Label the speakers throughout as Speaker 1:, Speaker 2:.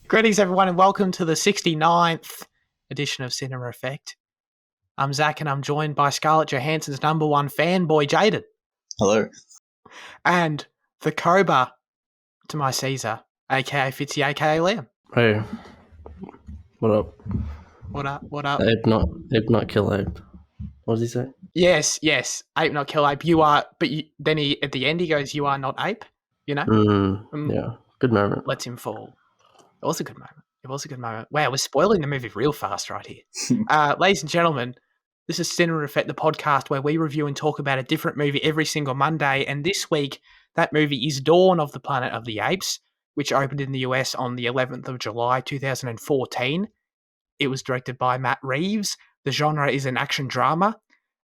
Speaker 1: Greetings, everyone, and welcome to the 69th edition of Cinema Effect. I'm Zach, and I'm joined by Scarlett Johansson's number one fanboy, Jaden.
Speaker 2: Hello.
Speaker 1: And the Cobra to my Caesar, a.k.a. Fitzy, a.k.a. Liam.
Speaker 3: Hey, what up?
Speaker 1: What up?
Speaker 3: Ape not kill ape. What does he say?
Speaker 1: Yes, ape not kill ape. You are, but then he at the end he goes, "You are not ape." You know.
Speaker 3: Yeah, good moment.
Speaker 1: Lets him fall. It was a good moment. Wow, we're spoiling the movie real fast right here. Ladies and gentlemen, this is Cinema Effect, the podcast where we review and talk about a different movie every single Monday. And this week, that movie is Dawn of the Planet of the Apes, which opened in the US on the 11th of July, 2014. It was directed by Matt Reeves. The genre is an action drama.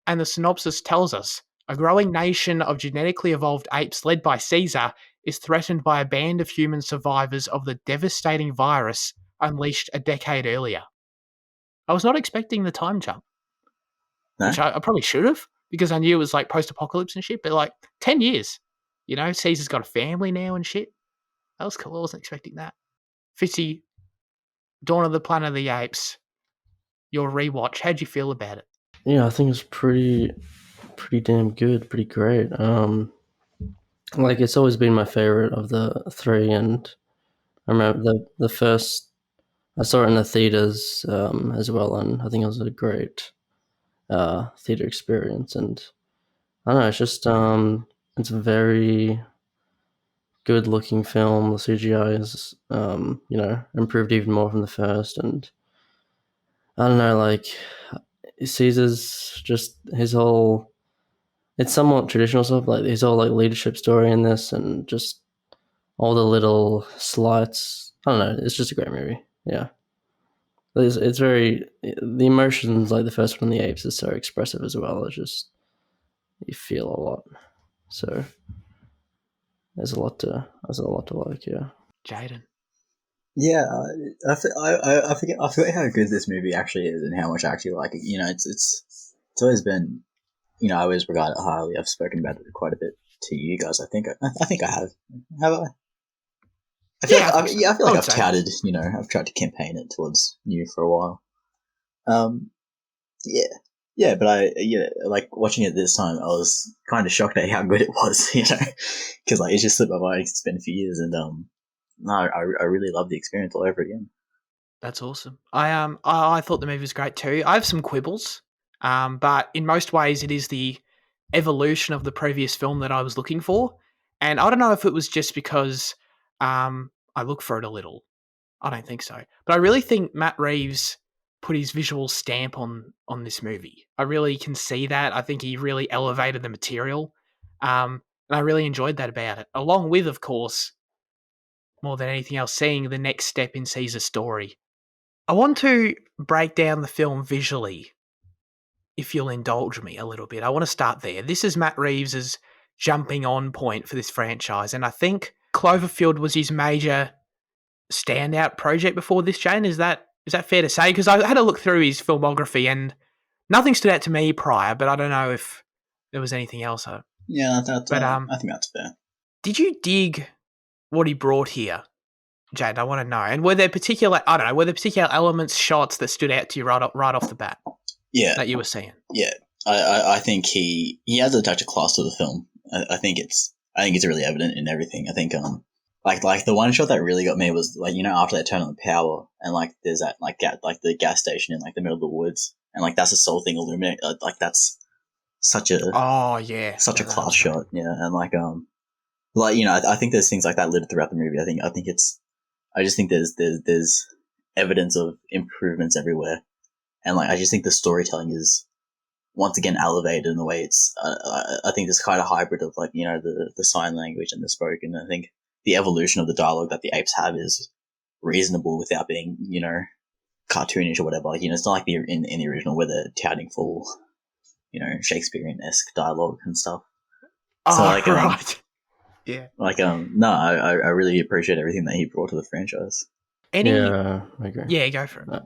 Speaker 1: And the synopsis tells us, a growing nation of genetically evolved apes led by Caesar is threatened by a band of human survivors of the devastating virus unleashed a decade earlier. I was not expecting the time jump, which I probably should have, because I knew it was like post-apocalypse and shit, but like 10 years, you know, Caesar's got a family now and shit. That was cool. I wasn't expecting that. Fitzy, Dawn of the Planet of the Apes, your rewatch, how'd you feel about it?
Speaker 3: Yeah, I think it's pretty damn good, pretty great. Like it's always been my favorite of the three, and I remember the first I saw it in the theaters as well, and I think it was a great theater experience. And I don't know, it's just it's a very good looking film. The CGI is improved even more from the first, and I don't know, like Caesar's just his whole. It's somewhat traditional stuff, like his whole like leadership story in this, and just all the little slights. I don't know. It's just a great movie. Yeah, it's very the emotions. Like the first one, The Apes, is so expressive as well. It's just you feel a lot. So there's a lot to like. Yeah.
Speaker 1: Jaden.
Speaker 2: Yeah, I forget how good this movie actually is and how much I actually like it. You know, it's always been, you know, I always regard it highly. I've spoken about it quite a bit to you guys. I think I have. Have I? I feel like I've touted. You know, I've tried to campaign it towards you for a while. Yeah, but like watching it this time, I was kind of shocked at how good it was. You know, because like it just slipped my mind. It's been a few years, and no, I really love the experience all over again.
Speaker 1: That's awesome. I thought the movie was great too. I have some quibbles, but in most ways it is the evolution of the previous film that I was looking for. And I don't know if it was just because I look for it a little. I don't think so. But I really think Matt Reeves put his visual stamp on this movie. I really can see that. I think he really elevated the material. And I really enjoyed that about it. Along with, of course, more than anything else, seeing the next step in Caesar's story. I want to break down the film visually, if you'll indulge me a little bit. I want to start there. This is Matt Reeves' jumping on point for this franchise, and I think Cloverfield was his major standout project before this, Jane. Is that fair to say? Because I had a look through his filmography, and nothing stood out to me prior, but I don't know if there was anything else.
Speaker 2: Yeah, I think that's fair.
Speaker 1: Did you dig what he brought here, Jade? I want to know. And were there particular elements, shots that stood out to you right off the bat?
Speaker 2: Yeah,
Speaker 1: that you were seeing.
Speaker 2: Yeah, I think he has a touch of class to the film. I think it's really evident in everything. I think like the one shot that really got me was like, you know, after they turn on the power and like there's that like the gas station in like the middle of the woods, and like that's the sole thing illuminated. Like that's such a such a class shot. Yeah, and like you know, I think there's things like that littered throughout the movie. I just think there's evidence of improvements everywhere, and like I just think the storytelling is once again elevated in the way it's. I think this kind of hybrid of like, you know, the sign language and the spoken. I think the evolution of the dialogue that the apes have is reasonable without being, you know, cartoonish or whatever. Like, you know, it's not like in the original where they're touting full, you know, Shakespearean-esque dialogue and stuff.
Speaker 1: Oh, so, like, right.
Speaker 2: Yeah. Like, no, I really appreciate everything that he brought to the franchise.
Speaker 3: Yeah, I agree.
Speaker 1: Yeah, go for it.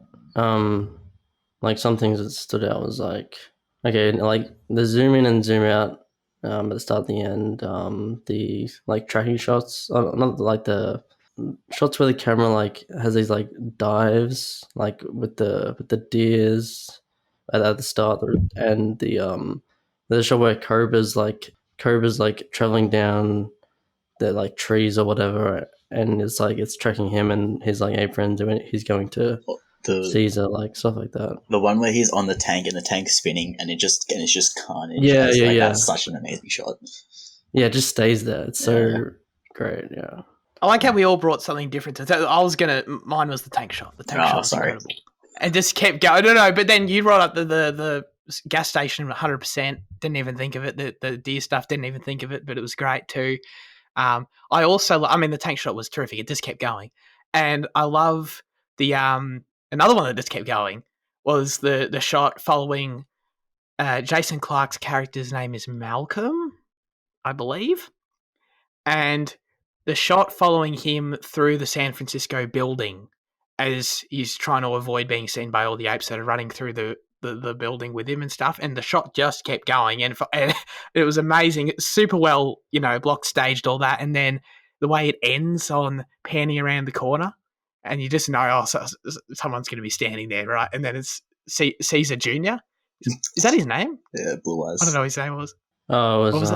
Speaker 3: Like some things that stood out was like, okay, like the zoom in and zoom out at the start and the end, the like tracking shots, not like the shots where the camera like has these like dives, like with the deers at the start, and there's a shot where Cobra's like traveling down the like trees or whatever, and it's like it's tracking him and his like apron doing. He's going to
Speaker 2: The
Speaker 3: Caesar, like stuff like that.
Speaker 2: the one where he's on the tank and the tank's spinning and it's just carnage.
Speaker 3: Yeah, yeah, yeah.
Speaker 2: That's such an amazing shot.
Speaker 3: Yeah, it just stays there. It's so great. Yeah.
Speaker 1: I like how we all brought something different to mine was the tank shot. The tank shot was incredible. And just kept going. No, but then you brought up the gas station 100%. Didn't even think of it. The deer stuff, didn't even think of it, but it was great too. I also, the tank shot was terrific. It just kept going. And I love the, another one that just kept going was the shot following Jason Clarke's character's name is Malcolm, I believe. And the shot following him through the San Francisco building as he's trying to avoid being seen by all the apes that are running through the building with him and stuff. And the shot just kept going. And it was amazing. It's super well, block staged, all that. And then the way it ends on panning around the corner. And you just know, someone's going to be standing there, right? And then it's Caesar Jr. Is that his name?
Speaker 2: Yeah, Blue Eyes.
Speaker 1: I don't know what his name was.
Speaker 3: Oh, it was,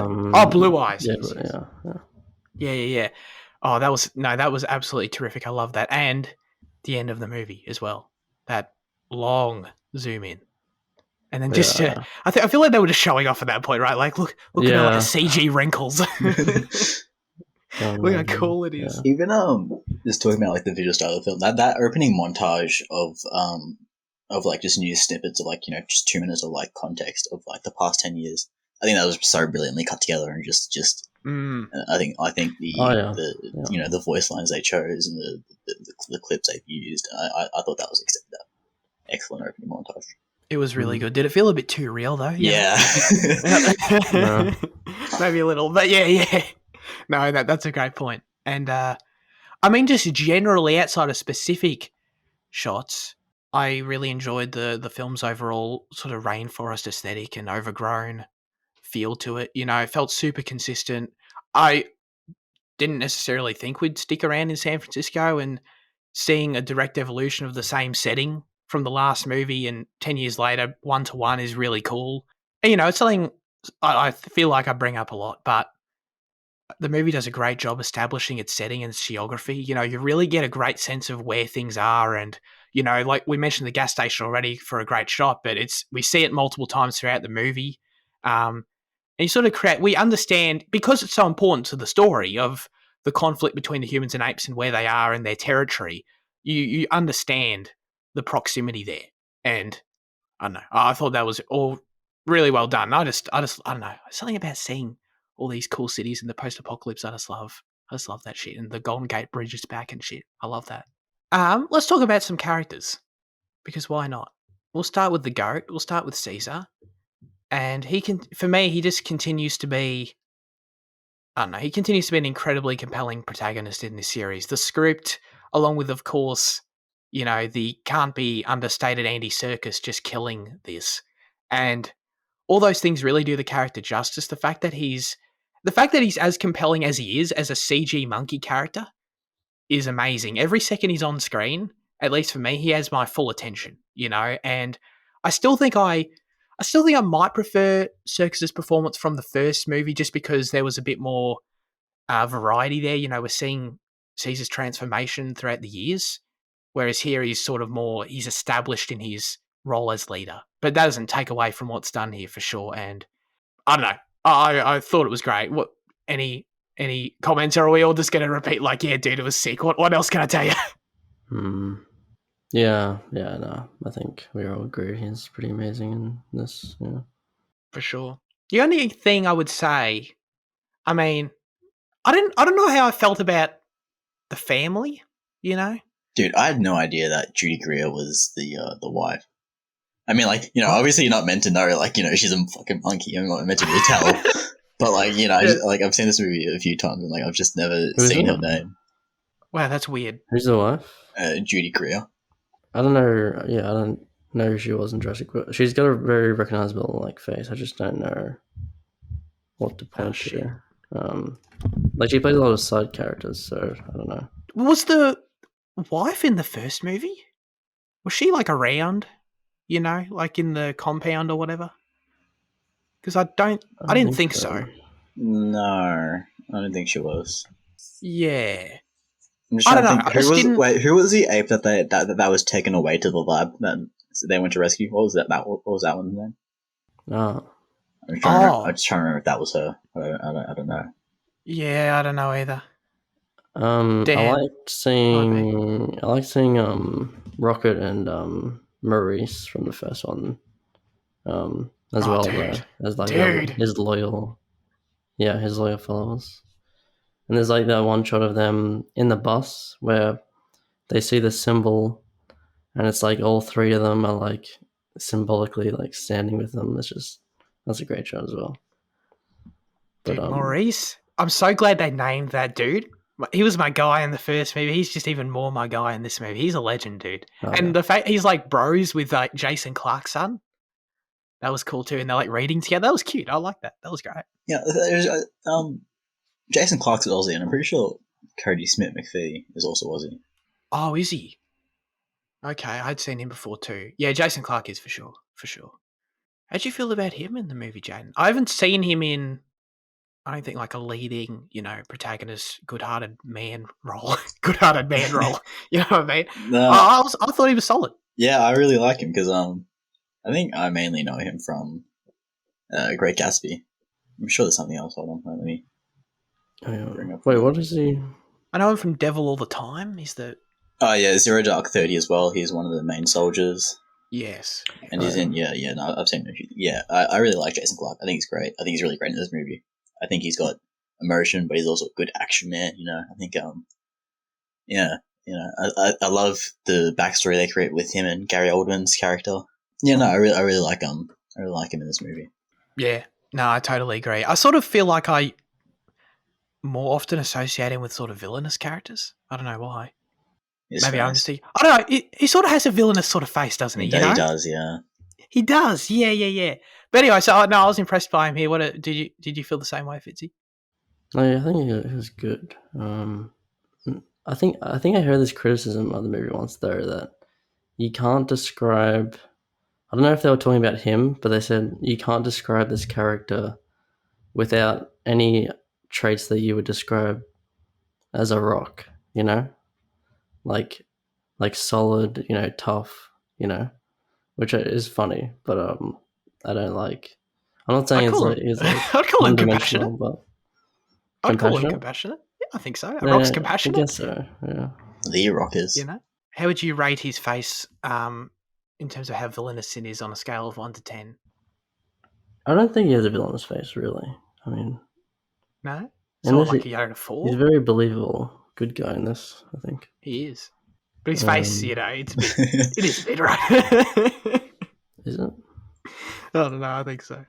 Speaker 1: Blue Eyes.
Speaker 3: Yeah.
Speaker 1: Oh, that was absolutely terrific. I love that. And the end of the movie as well. That long zoom in. And then just, I feel like they were just showing off at that point, right? Like, look at the CG wrinkles. Look how cool it is.
Speaker 2: Even just talking about like the visual style of the film, that opening montage of like just news snippets of like just 2 minutes of like context of like the past 10 years. I think that was so brilliantly cut together and just. I think the the voice lines they chose and the clips they've used. I thought that was excellent opening montage.
Speaker 1: It was really good. Did it feel a bit too real though?
Speaker 2: Yeah.
Speaker 1: Maybe a little, but yeah. No, that's a great point. And just generally outside of specific shots, I really enjoyed the film's overall sort of rainforest aesthetic and overgrown feel to it. It felt super consistent. I didn't necessarily think we'd stick around in San Francisco, and seeing a direct evolution of the same setting from the last movie and 10 years later, 1-to-1 is really cool. And, it's something I feel like I bring up a lot, but the movie does a great job establishing its setting and its geography. You really get a great sense of where things are. And, like we mentioned the gas station already for a great shot, but we see it multiple times throughout the movie. And you sort of we understand, because it's so important to the story of the conflict between the humans and apes and where they are and their territory, you understand the proximity there. And I don't know, I thought that was all really well done. I don't know, something about seeing all these cool cities in the post-apocalypse I just love that shit. And the Golden Gate Bridge is back and shit. I love that. Let's talk about some characters, because why not? We'll start with the GOAT. We'll start with Caesar. And he just continues to be, he continues to be an incredibly compelling protagonist in this series. The script, along with, of course, the can't be understated Andy Serkis just killing this. And all those things really do the character justice. The fact that he's as compelling as he is as a CG monkey character is amazing. Every second he's on screen, at least for me, he has my full attention, and I still think I might prefer Serkis's performance from the first movie, just because there was a bit more variety there. We're seeing Caesar's transformation throughout the years, whereas here he's sort of more, he's established in his role as leader. But that doesn't take away from what's done here for sure. And I don't know, I thought it was great. What any comments, or are we all just going to repeat like, yeah, dude, it was sick? What else can I tell you?
Speaker 3: Yeah, no, I think we all agree he's pretty amazing in this,
Speaker 1: For sure. The only thing I would say, I don't know how I felt about the family,
Speaker 2: Dude, I had no idea that Judy Greer was the wife. Obviously you're not meant to know, she's a fucking monkey. You're not meant to really tell. But, I've seen this movie a few times, and, I've just never seen her name.
Speaker 1: Wow, that's weird.
Speaker 3: Who's the wife?
Speaker 2: Judy Greer.
Speaker 3: I don't know. Yeah, I don't know who she was in Jurassic World. She's got a very recognizable, face. I just don't know what to point to. She plays a lot of side characters, so I don't know.
Speaker 1: Was the wife in the first movie? Was she like around? You know, like in the compound or whatever? Because
Speaker 3: I
Speaker 1: I
Speaker 3: don't
Speaker 1: didn't
Speaker 3: think
Speaker 1: think
Speaker 3: so.
Speaker 1: so.
Speaker 2: No, I don't think she was.
Speaker 1: Yeah.
Speaker 2: I'm just
Speaker 1: I
Speaker 2: trying
Speaker 1: don't
Speaker 2: to
Speaker 1: know.
Speaker 2: think
Speaker 1: I just didn't.
Speaker 2: who was the ape that was taken away to the lab that they went to rescue? What was that? What was that one's name?
Speaker 3: Ah,
Speaker 2: I'm
Speaker 1: Oh,
Speaker 2: just trying to remember if that was her. I don't know.
Speaker 1: yeah. I don't know either.
Speaker 3: I
Speaker 1: Damn.
Speaker 3: liked
Speaker 1: Might be.
Speaker 3: seeing Rocket and Maurice from the first one as
Speaker 1: Oh,
Speaker 3: well
Speaker 1: dude.
Speaker 3: there as like
Speaker 1: Dude.
Speaker 3: his loyal, yeah, his loyal followers. And there's like that one shot of them in the bus where they see the symbol, and it's like all three of them are like symbolically like standing with them. That's a great shot as well. But
Speaker 1: Dude, Maurice. I'm so glad they named that dude. He was my guy in the first movie. He's just even more my guy in this movie. He's a legend, dude.
Speaker 3: oh yeah,
Speaker 1: And the fact he's like bros with like Jason Clark's son, that was cool too. And they're like reading together. That was cute. I like that. That was great.
Speaker 2: Yeah, there's Jason Clark's Aussie, and I'm pretty sure Cody Smith McPhee is also Aussie.
Speaker 1: Oh, is he? Okay, I'd seen him before too. Yeah, Jason Clark is for sure. For sure. How'd you feel about him in the movie, Jaden? I haven't seen him in, I don't think, like a leading, protagonist, good-hearted man role. Good-hearted man role. You know what I mean?
Speaker 2: No,
Speaker 1: I thought he was solid.
Speaker 2: yeah, I really like him because I think I mainly know him from Great Gatsby. I'm sure there's something else. Hold on, let me
Speaker 3: oh, yeah.
Speaker 2: bring up.
Speaker 3: Wait, what is he?
Speaker 1: I know him from Devil All the Time. He's the
Speaker 2: Oh yeah, Zero Dark 30 as well. He's one of the main soldiers,
Speaker 1: yes.
Speaker 2: and
Speaker 3: Oh,
Speaker 2: he's in yeah. No, I've seen him. Yeah, I really like Jason Clark. I think he's great. I think he's really great in this movie. I think he's got emotion, but he's also a good action man. I think yeah, I love the backstory they create with him and Gary Oldman's character. Yeah, no, I really like him. I really like him in this movie.
Speaker 1: Yeah. No, I totally agree. I sort of feel like I more often associate him with sort of villainous characters. I don't know why.
Speaker 2: His
Speaker 1: Maybe I'm just
Speaker 2: face.
Speaker 1: I don't know. He sort of has a villainous sort of face, doesn't he?
Speaker 2: He does, yeah.
Speaker 1: He does. Yeah, yeah, yeah. But anyway, so no, I was impressed by him here. Did you feel the same way, Fitzy?
Speaker 3: oh yeah, I think it was good. I think I heard this criticism of the movie once though that you can't describe. I don't know if they were talking about him, but they said you can't describe this character without any traits that you would describe as a rock. You know, like solid. Tough. Which is funny, but I don't like. I'm not saying it's like
Speaker 1: I'd call him
Speaker 3: one
Speaker 1: compassionate.
Speaker 3: dimensional, but
Speaker 1: I'd call him
Speaker 3: compassionate.
Speaker 1: compassionate. Yeah, I think so. A rock's
Speaker 3: Yeah, I
Speaker 1: compassionate.
Speaker 3: guess so. Yeah.
Speaker 2: The Rockers.
Speaker 1: You know. How would you rate his face in terms of how villainous it is on a scale of 1 to 10?
Speaker 3: I don't think he has a villainous face, really. I mean,
Speaker 1: No?
Speaker 3: in
Speaker 1: Sort of
Speaker 3: this,
Speaker 1: like a out of
Speaker 3: he's
Speaker 1: 4?
Speaker 3: very believable. Good guy in this, I think.
Speaker 1: He is. But his face,
Speaker 3: Um,
Speaker 1: it's a bit. It is a bit, right?
Speaker 3: is it?
Speaker 1: I don't know. I think so.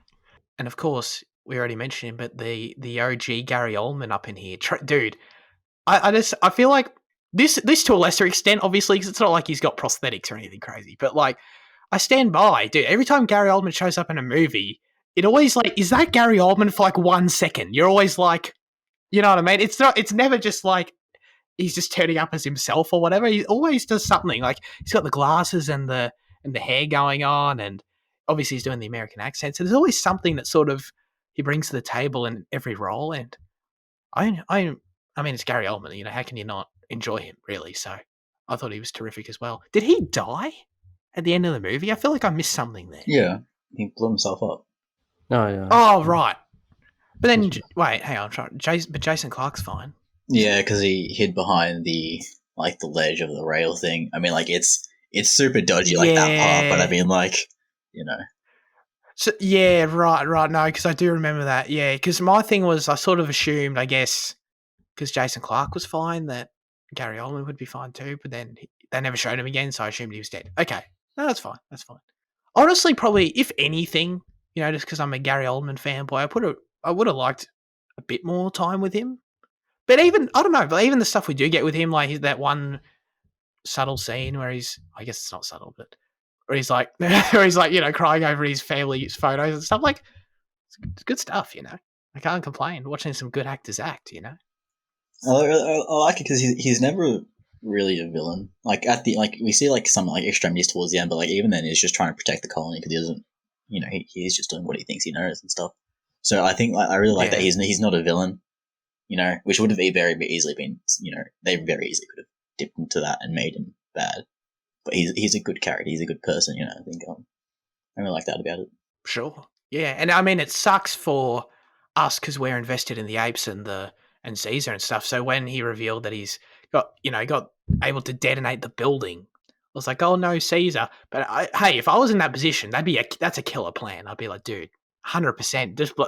Speaker 1: And of course, we already mentioned him, but the OG Gary Oldman up in here, dude. I feel like this to a lesser extent, obviously, because it's not like he's got prosthetics or anything crazy. But like, I stand by, dude. Every time Gary Oldman shows up in a movie, it always like, is that Gary Oldman for like 1 second? You're always like, you know what I mean? It's not. It's never just like he's just turning up as himself or whatever. He always does something. Like he's got the glasses and the hair going on, and obviously he's doing the American accent. So there's always something that sort of he brings to the table in every role. And I mean, it's Gary Oldman. How can you not enjoy him really? So I thought he was terrific as well. Did he die at the end of the movie? I feel like I missed something there.
Speaker 2: Yeah, he blew himself up.
Speaker 3: Oh yeah.
Speaker 1: Oh right, but then wait, hang on. But Jason Clark's fine.
Speaker 2: Yeah, because he hid behind the ledge of the rail thing. I mean, like it's super dodgy, like that part. But I
Speaker 1: Yeah.
Speaker 2: mean, you know,
Speaker 1: So yeah, right. No, because I do remember that. Yeah, because my thing was I sort of assumed, I guess, because Jason Clark was fine, that Gary Oldman would be fine too. But then they never showed him again, so I assumed he was dead. Okay, no, that's fine. That's fine. Honestly, probably if anything, just because I'm a Gary Oldman fanboy, I would have liked a bit more time with him. But even I don't know, but even the stuff we do get with him, like that one subtle scene where I guess it's not subtle, but where he's like, crying over his family's photos and stuff. Like, it's good stuff. I can't complain. Watching some good actors act.
Speaker 2: I like it because he's never really a villain. Like at the we see like some like extremities towards the end, but like even then he's just trying to protect the colony because he doesn't, he's just doing what he thinks he knows and stuff. So I think I really like that
Speaker 1: Yeah.
Speaker 2: he's not a villain, which would have very easily been, they very easily could have dipped into that and made him bad. But he's a good character. He's a good person. I think I really like that about it.
Speaker 1: Sure. Yeah, and I mean it sucks for us because we're invested in the apes and Caesar and stuff. So when he revealed that he's got able to detonate the building, I was like, oh no, Caesar. But hey, if I was in that position, that's a killer plan. I'd be like, dude, 100%.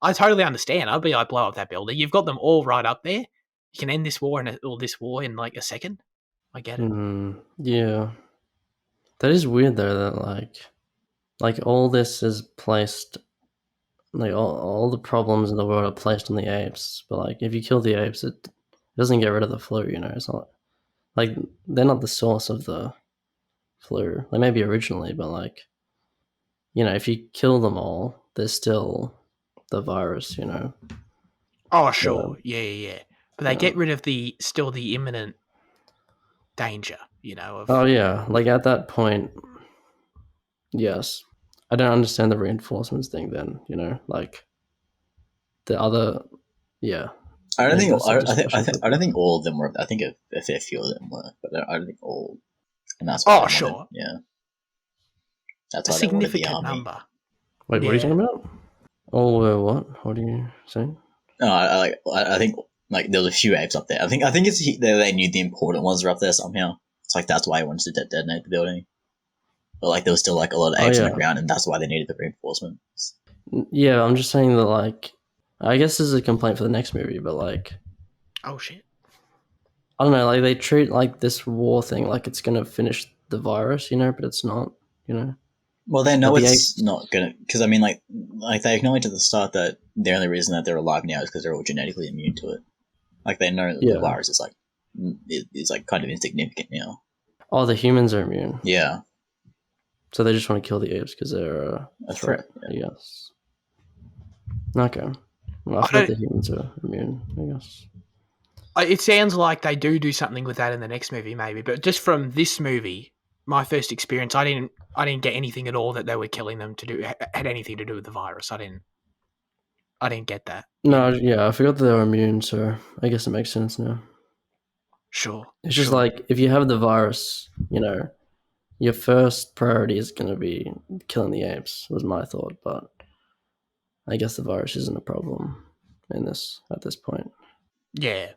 Speaker 1: I totally understand. I'd be like, blow up that building. You've got them all right up there. You can end this war in like a second. I get it.
Speaker 3: Yeah, that is weird though. That like all this is placed, like all the problems in the world are placed on the apes. But like if you kill the apes, it doesn't get rid of the flu. It's not like they're not the source of the flu. They may be originally, but like if you kill them all, there's still the virus.
Speaker 1: Oh,
Speaker 3: So,
Speaker 1: sure. Yeah. But they
Speaker 3: yeah.
Speaker 1: get rid of the imminent danger,
Speaker 3: Oh
Speaker 1: of
Speaker 3: yeah, like at that point, yes. I don't understand the reinforcements thing. Then like the other, yeah.
Speaker 2: I don't
Speaker 3: Maybe
Speaker 2: think
Speaker 3: that's a discussion for.
Speaker 2: I don't think all of them were. I think a fair few of them were, but I don't think all. And that's why
Speaker 1: Oh,
Speaker 2: they wanted.
Speaker 1: sure.
Speaker 2: Yeah, that's
Speaker 1: A
Speaker 2: why they wanted the
Speaker 1: significant
Speaker 2: army.
Speaker 1: number.
Speaker 3: Wait, what are you
Speaker 1: Yeah.
Speaker 3: talking about? Oh, what? What are you saying?
Speaker 2: No, I think like there was a few apes up there. I think it's they knew the important ones were up there somehow. It's like that's why he wanted to detonate the building. But like there was still like a lot of
Speaker 3: Oh
Speaker 2: apes on the
Speaker 3: yeah,
Speaker 2: ground, and that's why they needed the reinforcements.
Speaker 3: yeah. I'm just saying that like, I guess this is a complaint for the next movie, but like,
Speaker 1: Oh shit.
Speaker 3: I don't know, like they treat like this war thing like it's gonna finish the virus, but it's not,
Speaker 2: Well, they
Speaker 3: But
Speaker 2: know
Speaker 3: the
Speaker 2: it's
Speaker 3: apes,
Speaker 2: not gonna, because I mean, like they acknowledge at the start that the only reason that they're alive now is because they're all genetically immune to it. Like they know that the
Speaker 3: yeah.
Speaker 2: virus is like kind of insignificant now.
Speaker 3: Oh, the humans are immune,
Speaker 2: Yeah,
Speaker 3: so they just want to kill the apes because they're a
Speaker 2: a
Speaker 3: threat,
Speaker 2: threat.
Speaker 3: I guess. Okay, well, I
Speaker 1: I
Speaker 3: forgot
Speaker 1: don't.
Speaker 3: the humans are immune, I guess.
Speaker 1: It sounds like they do something with that in the next movie, maybe. But just from this movie, my first experience, I didn't get anything at all that they were killing them to do had anything to do with the virus. I didn't get that.
Speaker 3: No, yeah, I forgot that they were immune, so I guess it makes sense now.
Speaker 1: Sure.
Speaker 3: It's just
Speaker 1: Sure.
Speaker 3: like if you have the virus, your first priority is going to be killing the apes. Was my thought, but I guess the virus isn't a problem at this point.
Speaker 1: Yeah.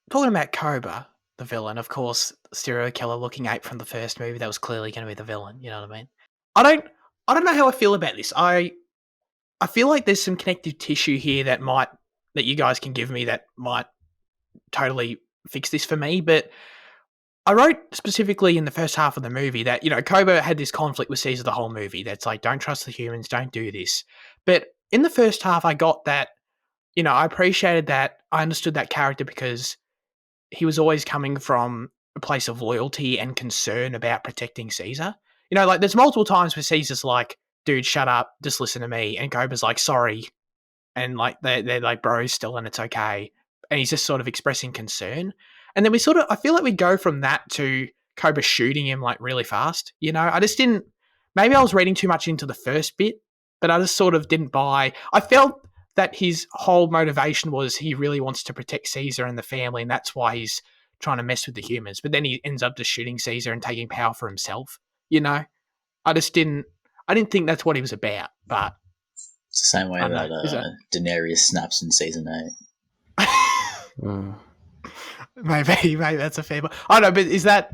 Speaker 1: Talking about Cobra, the villain, of course, serial killer looking ape from the first movie, that was clearly going to be the villain. You know what I mean? I don't. I don't know how I feel about this. I feel like there's some connective tissue here that you guys can give me that might totally fix this for me. But I wrote specifically in the first half of the movie that Koba had this conflict with Caesar the whole movie. That's like, don't trust the humans, don't do this. But in the first half, I got that. I appreciated that. I understood that character because he was always coming from a place of loyalty and concern about protecting Caesar. Like there's multiple times where Caesar's like, dude, shut up, just listen to me. And Koba's like, sorry. And like they're like bros still and it's okay. And he's just sort of expressing concern. And then I feel like we go from that to Koba shooting him like really fast. I just didn't, maybe I was reading too much into the first bit, but I just sort of didn't buy. I felt that his whole motivation was he really wants to protect Caesar and the family, and that's why he's trying to mess with the humans. But then he ends up just shooting Caesar and taking power for himself. I just I didn't think that's what he was about. But
Speaker 2: It's the same way
Speaker 1: I don't know.
Speaker 2: that
Speaker 1: Is that
Speaker 2: Daenerys snaps in season 8.
Speaker 3: Mm.
Speaker 1: maybe that's a fair point. I don't know, but does that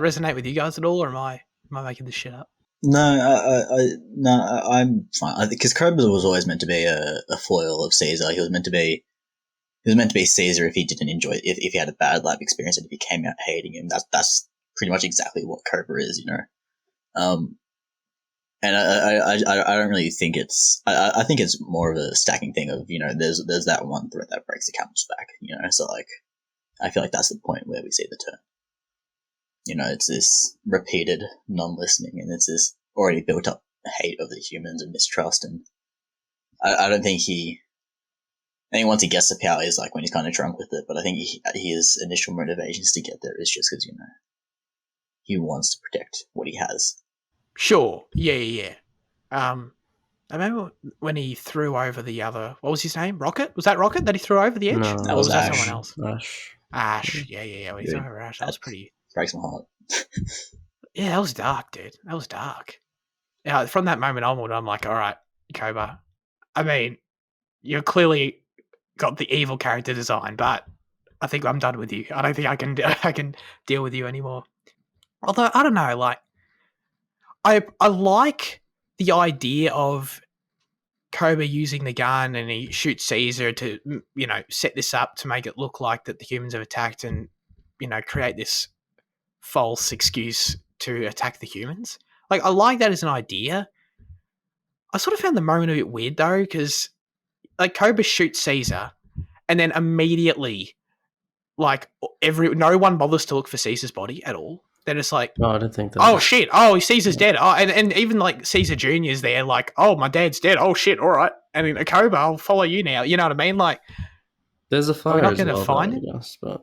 Speaker 1: resonate with you guys at all, or am I making this shit up?
Speaker 2: No, I'm fine because Cobra was always meant to be a foil of Caesar. He was meant to be Caesar if he didn't enjoy it, if he had a bad lab experience and if he came out hating him. That's pretty much exactly what Cobra is. Um, and I don't really think I think it's more of a stacking thing of there's that one threat that breaks the camel's back. So like I feel like that's the point where we see the turn. It's this repeated non-listening, and it's this already built up hate of the humans and mistrust. And I don't think think once he gets the power, is like when he's kind of drunk with it. But I think his initial motivations to get there is just because he wants to protect what he has.
Speaker 1: Sure. Yeah. I remember when he threw over the other. What was his name? Rocket? Was that Rocket that he threw over the edge?
Speaker 3: No,
Speaker 2: That
Speaker 1: Or
Speaker 2: was
Speaker 1: was that
Speaker 2: Ash.
Speaker 1: someone else?
Speaker 3: Ash.
Speaker 1: Ash. Yeah. When he threw over Ash, that was pretty.
Speaker 2: Breaks my heart.
Speaker 1: Yeah, that was dark, dude. That was dark. Yeah, from that moment onward, I'm like, all right, Koba. I mean, you're clearly got the evil character design, but I think I'm done with you. I don't think I can deal with you anymore. Although I don't know, like I like the idea of Koba using the gun and he shoots Caesar to set this up to make it look like that the humans have attacked and create this false excuse to attack the humans. Like I like that as an idea. I sort of found the moment a bit weird though because like Koba shoots Caesar and then immediately like no one bothers to look for Caesar's body at all. They're just like,
Speaker 3: No, I didn't think that.
Speaker 1: oh shit, oh Caesar's dead. Oh, and even like Caesar Jr.'s there, like, oh my dad's dead. Oh shit, all right. And in Koba, I'll follow you now. You know what I mean? Like,
Speaker 3: There's a
Speaker 1: are we
Speaker 3: fire
Speaker 1: not
Speaker 3: as
Speaker 1: going to
Speaker 3: well,
Speaker 1: find
Speaker 3: though,
Speaker 1: it?
Speaker 3: I guess, but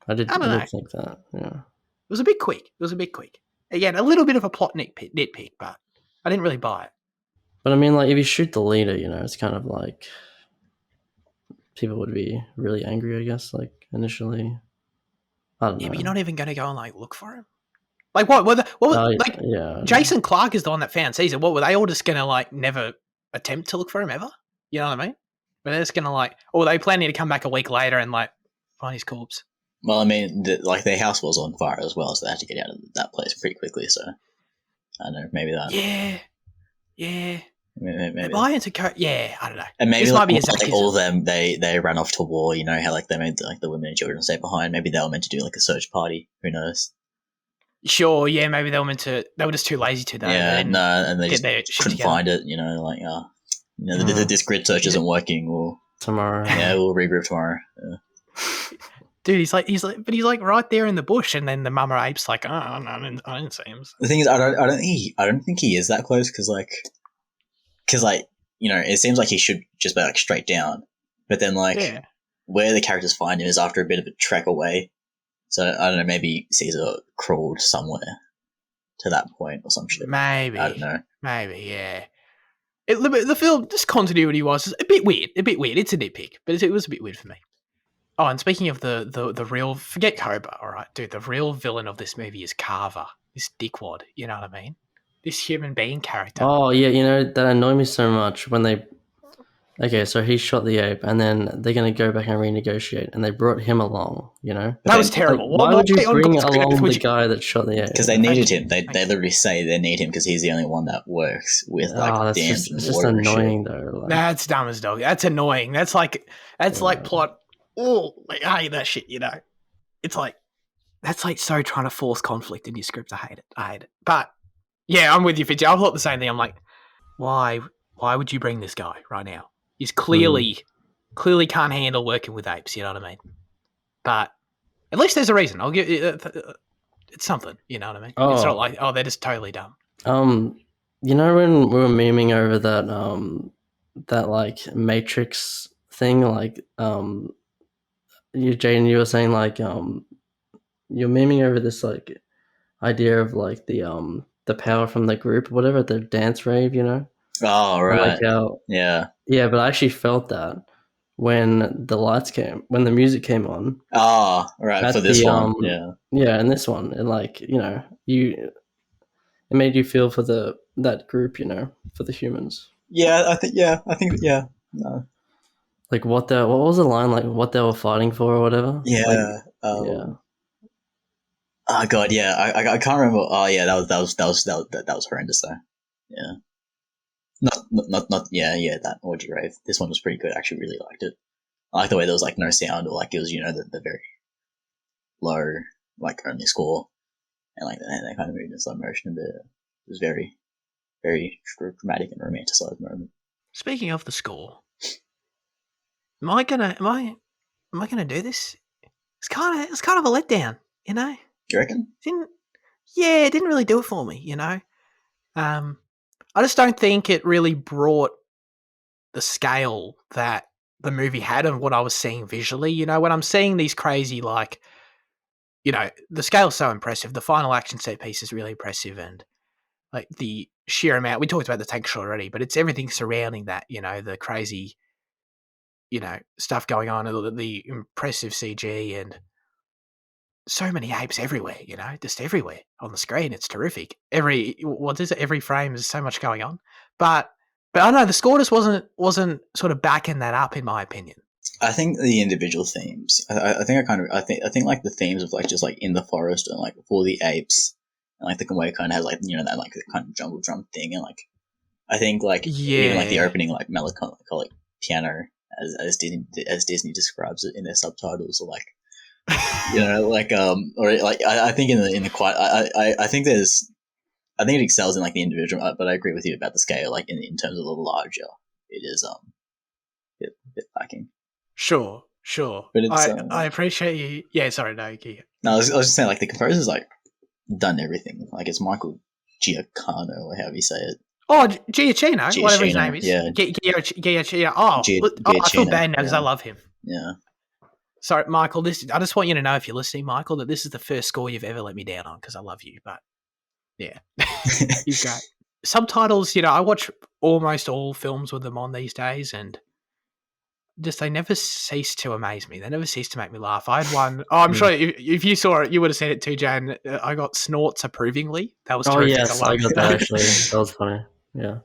Speaker 1: I don't
Speaker 3: I
Speaker 1: know.
Speaker 3: did think that. Yeah.
Speaker 1: It was a bit quick. Again, a little bit of a plot nitpick, but I didn't really buy it.
Speaker 3: But I mean, like, if you shoot the leader, it's kind of like people would be really angry, I guess, like, initially. I don't know.
Speaker 1: Yeah, but you're not even going to go and like look for him. Like what? Like
Speaker 3: yeah.
Speaker 1: Jason Clarke is the one that found Caesar. What were they all just going to like never attempt to look for him ever? You know what I mean? But they're just going to like, or were they planning to come back a week later and like find his corpse?
Speaker 2: Well, I mean, their house was on fire as well, so they had to get out of that place pretty quickly. So I don't know, maybe that.
Speaker 1: Yeah.
Speaker 2: Maybe.
Speaker 1: Buy into yeah, I don't know.
Speaker 2: And maybe
Speaker 1: this
Speaker 2: like,
Speaker 1: might be
Speaker 2: like all of them, they ran off to war. You know how like they made like the women and children stay behind. Maybe they were meant to do like a search party. Who knows?
Speaker 1: Sure, yeah, maybe they were meant to. They were just too lazy to.
Speaker 2: Yeah, no, and they just couldn't
Speaker 1: together.
Speaker 2: find it. You know, like this grid search isn't working. We'll
Speaker 3: tomorrow.
Speaker 2: Yeah, we'll regroup tomorrow. Yeah.
Speaker 1: Dude, he's like right there in the bush, and then the mama ape's like, oh no, I didn't see him.
Speaker 2: The thing is, I don't think he is that close because it seems like he should just be like straight down, but then where the characters find him is after a bit of a trek away. So I don't know, maybe Caesar crawled somewhere to that point or some shit.
Speaker 1: Maybe
Speaker 2: I don't know.
Speaker 1: Maybe yeah. The film, just continuity was a bit weird. It's a nitpick, but it was a bit weird for me. Oh, and speaking of the real, forget Koba, all right, dude. The real villain of this movie is Carver, this dickwad. You know what I mean? This human being character.
Speaker 3: Oh yeah, that annoyed me so much when they. Okay, so he shot the ape, and then they're going to go back and renegotiate, and they brought him along.
Speaker 1: That was terrible.
Speaker 3: Why would you bring along the guy that shot the ape?
Speaker 2: Because they needed him. They literally say they need him because he's the only one that works with dams and water.
Speaker 3: It's just annoying though.
Speaker 1: Like. That's dumb as dog. That's annoying. That's like plot. Oh, I hate that shit. It's like that's like so trying to force conflict in your script. I hate it. But yeah, I'm with you, Fitzy. I thought the same thing. I'm like, why would you bring this guy right now? He's clearly can't handle working with apes. You know what I mean? But at least there's a reason. I'll give it's something. You know what I mean? It's not like they're just totally dumb.
Speaker 3: When we were memeing over that like Matrix thing, like Jaden, you were saying like you're memeing over this like idea of like the power from the group, whatever, the dance rave,
Speaker 2: Oh right.
Speaker 3: Like
Speaker 2: yeah,
Speaker 3: but I actually felt that when the music came on.
Speaker 2: Oh right, for this one,
Speaker 3: yeah, and this one, and like it made you feel for that group, for the humans.
Speaker 2: Yeah, I think no.
Speaker 3: Like what was the line, like what they were fighting for or whatever?
Speaker 2: Yeah.
Speaker 3: Yeah.
Speaker 2: Oh god, yeah. I can't remember. Oh yeah, that was horrendous though. Yeah. Not yeah, that orgy rave. This one was pretty good. I actually really liked it. I like the way there was like no sound or like it was, the very low, like only score. And like they kind of moved in slow motion a bit. It was very, very dramatic and romanticized moment.
Speaker 1: Speaking of the score, am I gonna do this? It's kind of a letdown,
Speaker 2: You reckon?
Speaker 1: It didn't really do it for me, I just don't think it really brought the scale that the movie had and what I was seeing visually. You know, when I'm seeing these crazy, like, you know, the scale's so impressive. The final action set piece is really impressive, and like the sheer amount. We talked about the tank shot already, but it's everything surrounding that. You know, the crazy, you know, stuff going on, the impressive CG, and so many apes everywhere. You know, just everywhere on the screen. It's terrific. Every frame is so much going on, but I don't know, the score just wasn't sort of backing that up, in my opinion.
Speaker 2: I think the individual themes. I think like the themes of like just like in the forest and like for the apes, and like the way it kind of has like that like kind of jungle drum thing, and like I think like even like the
Speaker 1: Yeah,
Speaker 2: opening like melancholic piano as Disney describes it in their subtitles, or like or like I think in the quiet I think I think it excels in like the individual, but I agree with you about the scale. Like in terms of the larger, it is a bit lacking.
Speaker 1: sure, sure.
Speaker 2: But it's
Speaker 1: I appreciate you. Yeah, sorry, no,
Speaker 2: no, I was just saying like the composer's like done everything. Like it's Michael Giacano or however you say it.
Speaker 1: Oh, Giacchino, whatever his name
Speaker 2: Giacchino,
Speaker 1: is.
Speaker 2: yeah,
Speaker 1: Giacchino. I feel
Speaker 2: Giacchino,
Speaker 1: bad now because I
Speaker 2: yeah,
Speaker 1: love him.
Speaker 2: yeah.
Speaker 1: Sorry, Michael. I just want you to know, if you're listening, Michael, that this is the first score you've ever let me down on, because I love you. But yeah, he's great. Subtitles, you know, I watch almost all films with them on these days, and just they never cease to amaze me. They never cease to make me laugh. I had one. Oh, I'm sure if you saw it, you would have seen it too, Jan. I got snorts approvingly. That was
Speaker 3: Oh
Speaker 1: terrific. I
Speaker 3: yes, I
Speaker 1: love
Speaker 3: got that
Speaker 1: it.
Speaker 3: actually. That was funny. Yeah.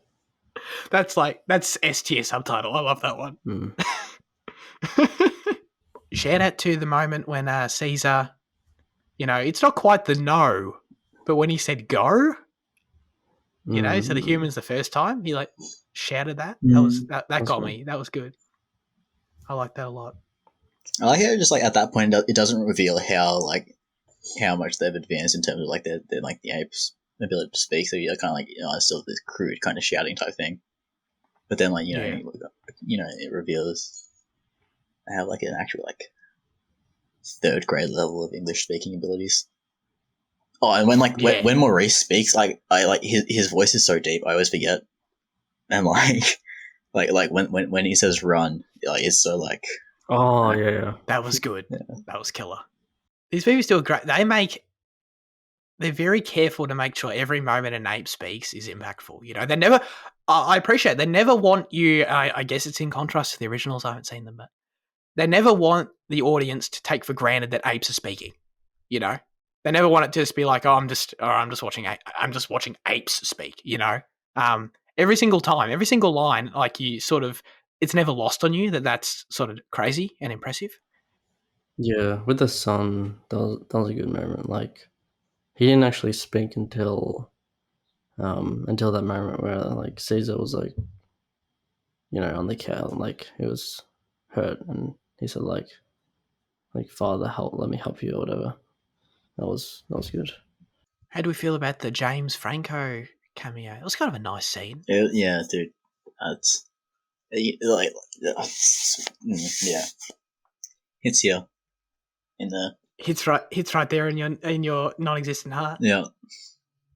Speaker 1: That's S tier subtitle. I love that one.
Speaker 3: Mm.
Speaker 1: Shout out to the moment when Caesar, you know, it's not quite the no, but when he said go, you know, so the
Speaker 3: Mm.
Speaker 1: humans the first time, he like shouted that. That
Speaker 3: That's
Speaker 1: got
Speaker 3: cool.
Speaker 1: me. That was good. I like that a lot.
Speaker 2: I like how just like at that point it doesn't reveal how much they've advanced in terms of like their like the apes' ability to speak. So you're kind of like it's still this crude kind of shouting type thing. But then like
Speaker 1: Yeah.
Speaker 2: it reveals they have like an actual like third grade level of English speaking abilities. Oh, and when like
Speaker 1: Yeah.
Speaker 2: when Maurice speaks, like I like his voice is so deep, I always forget. And like like when he says run, like it's so like
Speaker 3: Oh yeah.
Speaker 1: That was good.
Speaker 2: yeah.
Speaker 1: That was killer. These movies do a great. They're very careful to make sure every moment an ape speaks is impactful. You know, they never. I appreciate they never want you. I guess it's in contrast to the originals. I haven't seen them, but they never want the audience to take for granted that apes are speaking. You know, they never want it to just be like, oh, I'm just watching apes speak. You know, every single time, every single line, like you sort of, it's never lost on you that that's sort of crazy and impressive.
Speaker 3: Yeah, with the son, that was a good moment. Like he didn't actually speak until that moment where like Caesar was like, on the cow, like he was hurt, and he said like Father, help, let me help you or whatever. That was good.
Speaker 1: How do we feel about the James Franco cameo? It was kind of a nice scene.
Speaker 2: Yeah, dude, that's like yeah, it's here in the
Speaker 1: Hits right there in your non-existent heart,
Speaker 2: yeah.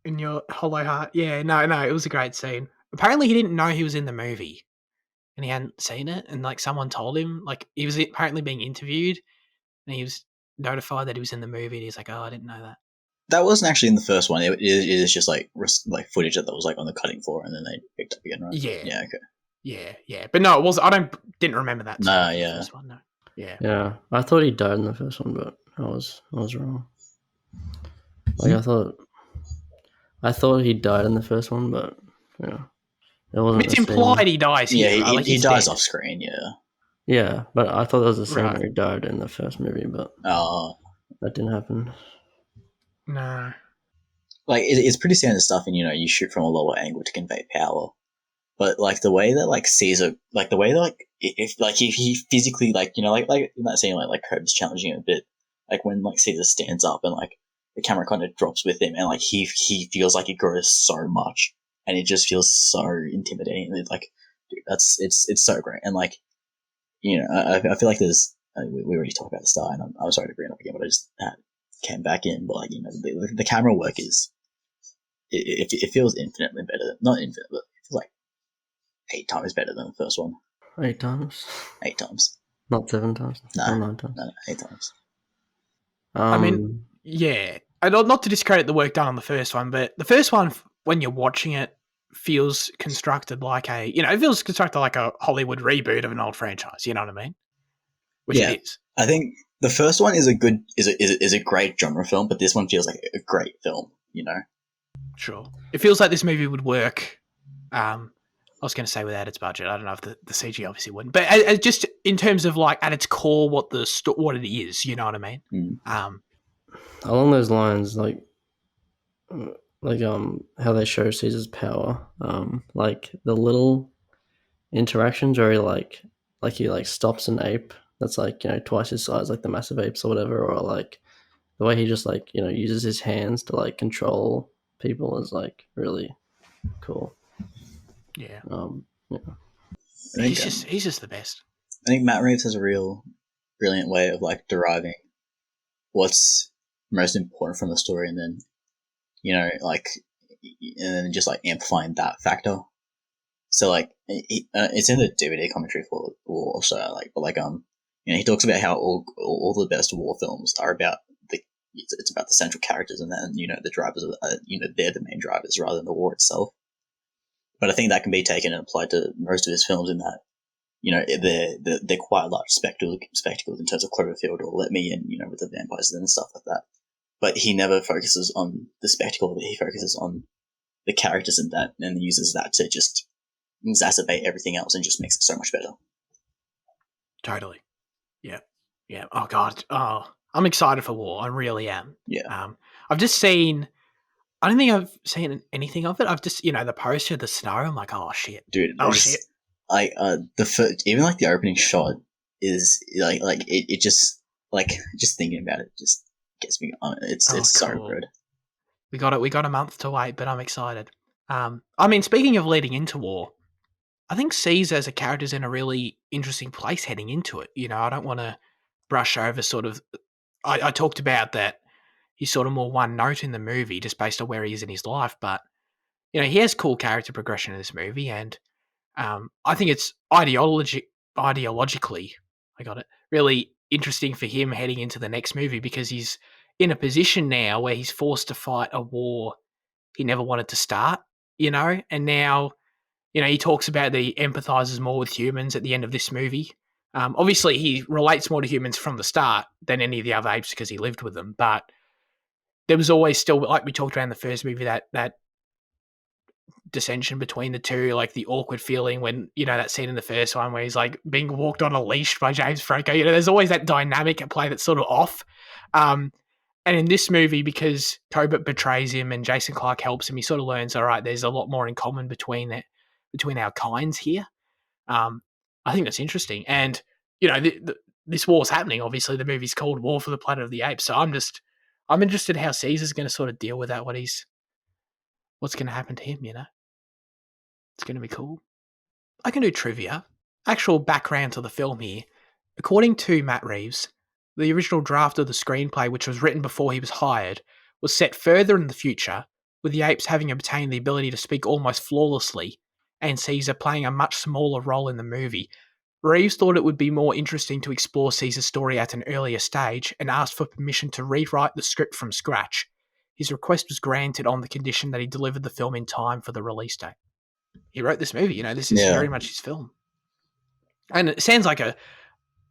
Speaker 1: in your hollow heart. Yeah, no, it was a great scene. Apparently, he didn't know he was in the movie, and he hadn't seen it. And like someone told him, like he was apparently being interviewed, and he was notified that he was in the movie. And he's like, "Oh, I didn't know that."
Speaker 2: That wasn't actually in the first one. It is just like footage that was like on the cutting floor, and then they picked up again, right?
Speaker 1: Yeah,
Speaker 2: Yeah, okay.
Speaker 1: yeah. But no, it was. Didn't remember that scene
Speaker 2: Nah,
Speaker 1: from the
Speaker 2: yeah.
Speaker 1: first one. No. Yeah.
Speaker 3: Yeah, I thought he died in the first one, but I was wrong. Like I thought he died in the first one, but yeah, it
Speaker 1: I mean,
Speaker 3: wasn't
Speaker 1: it's
Speaker 3: the same.
Speaker 1: implied he dies
Speaker 2: Yeah,
Speaker 1: here, right? Like
Speaker 2: he
Speaker 1: he's
Speaker 2: dies
Speaker 1: dead.
Speaker 2: off screen. Yeah.
Speaker 3: Yeah, but I thought that was the same
Speaker 1: Right.
Speaker 3: where he died in the first movie, but
Speaker 2: Oh,
Speaker 3: that didn't happen.
Speaker 1: No.
Speaker 2: like it's pretty standard stuff, and you shoot from a lower angle to convey power. But like the way that like Caesar, like the way that like if like he physically like like in that scene like Kobe's challenging him a bit, like when like Caesar stands up and like the camera kind of drops with him, and like he feels like it grows so much, and it just feels so intimidating. And it's like, dude, it's so great, and like I feel like there's we already talked about the star, and I'm sorry to bring it up again, but I just came back in, but like the camera work is it feels infinitely better, not infinite, but it feels like 8 times better than the first one.
Speaker 3: 8 times.
Speaker 2: 8 times.
Speaker 3: Not 7 times.
Speaker 2: No,
Speaker 3: Or 9 times.
Speaker 2: no, 8 times.
Speaker 1: I mean, yeah. I don't, not to discredit the work done on the first one, but the first one, when you're watching it, feels constructed like it feels constructed like a Hollywood reboot of an old franchise. You know what I mean? Which
Speaker 2: Yeah,
Speaker 1: it is.
Speaker 2: I think the first one is a great genre film, but this one feels like a great film. You know.
Speaker 1: Sure. It feels like this movie would work. I was going to say without its budget. I don't know if the CG obviously wouldn't, but just in terms of like at its core, what what it is. You know what I mean?
Speaker 2: Mm.
Speaker 3: along those lines, how they show Caesar's power, like the little interactions where he stops an ape that's twice his size, like the massive apes or whatever, or like the way he just uses his hands to control people is really cool.
Speaker 1: Yeah.
Speaker 3: Yeah.
Speaker 1: He's just the best.
Speaker 2: I think Matt Reeves has a real brilliant way of deriving what's most important from the story, and then and then just amplifying that factor. So it's in the DVD commentary for War. So he talks about how all the best war films are about it's about the central characters, and then the drivers they're the main drivers rather than the war itself. But I think that can be taken and applied to most of his films in that they're quite large spectacles in terms of Cloverfield or Let Me In, with the vampires and stuff like that. But he never focuses on the spectacle, but he focuses on the characters in that and uses that to just exacerbate everything else and just makes it so much better.
Speaker 1: Totally. Yeah. Yeah. Oh God. Oh, I'm excited for War. I really am.
Speaker 2: Yeah.
Speaker 1: I've just seen. I don't think I've seen anything of it. I've just the poster of the snow. I'm like, oh shit,
Speaker 2: Dude.
Speaker 1: shit.
Speaker 2: Even the opening shot is it just just thinking about it just gets me on. It's
Speaker 1: cool.
Speaker 2: so good.
Speaker 1: We got a month to wait, but I'm excited. I mean, speaking of leading into War, I think Caesar as a character is in a really interesting place heading into it. I don't want to brush over sort of. I talked about that he's sort of more one note in the movie just based on where he is in his life, but he has cool character progression in this movie, and I think it's ideologically, I got it, really interesting for him heading into the next movie because he's in a position now where he's forced to fight a war he never wanted to start, and now, he talks about that he empathizes more with humans at the end of this movie. Obviously, he relates more to humans from the start than any of the other apes because he lived with them, but there was always still, like we talked about in the first movie, that dissension between the two, like the awkward feeling when that scene in the first one where he's being walked on a leash by James Franco. There's always that dynamic at play that's sort of off. And in this movie, because Cobert betrays him and Jason Clarke helps him, he sort of learns, all right, there's a lot more in common between our kinds here. I think that's interesting, and this war's happening. Obviously, the movie's called War for the Planet of the Apes, so I'm interested how Caesar's going to sort of deal with that. What's going to happen to him? It's going to be cool. I can do trivia. Actual background to the film here. According to Matt Reeves, the original draft of the screenplay, which was written before he was hired, was set further in the future, with the apes having obtained the ability to speak almost flawlessly, and Caesar playing a much smaller role in the movie. Reeves thought it would be more interesting to explore Caesar's story at an earlier stage and asked for permission to rewrite the script from scratch. His request was granted on the condition that he delivered the film in time for the release date. He wrote this movie, this is very much his film. And it sounds like I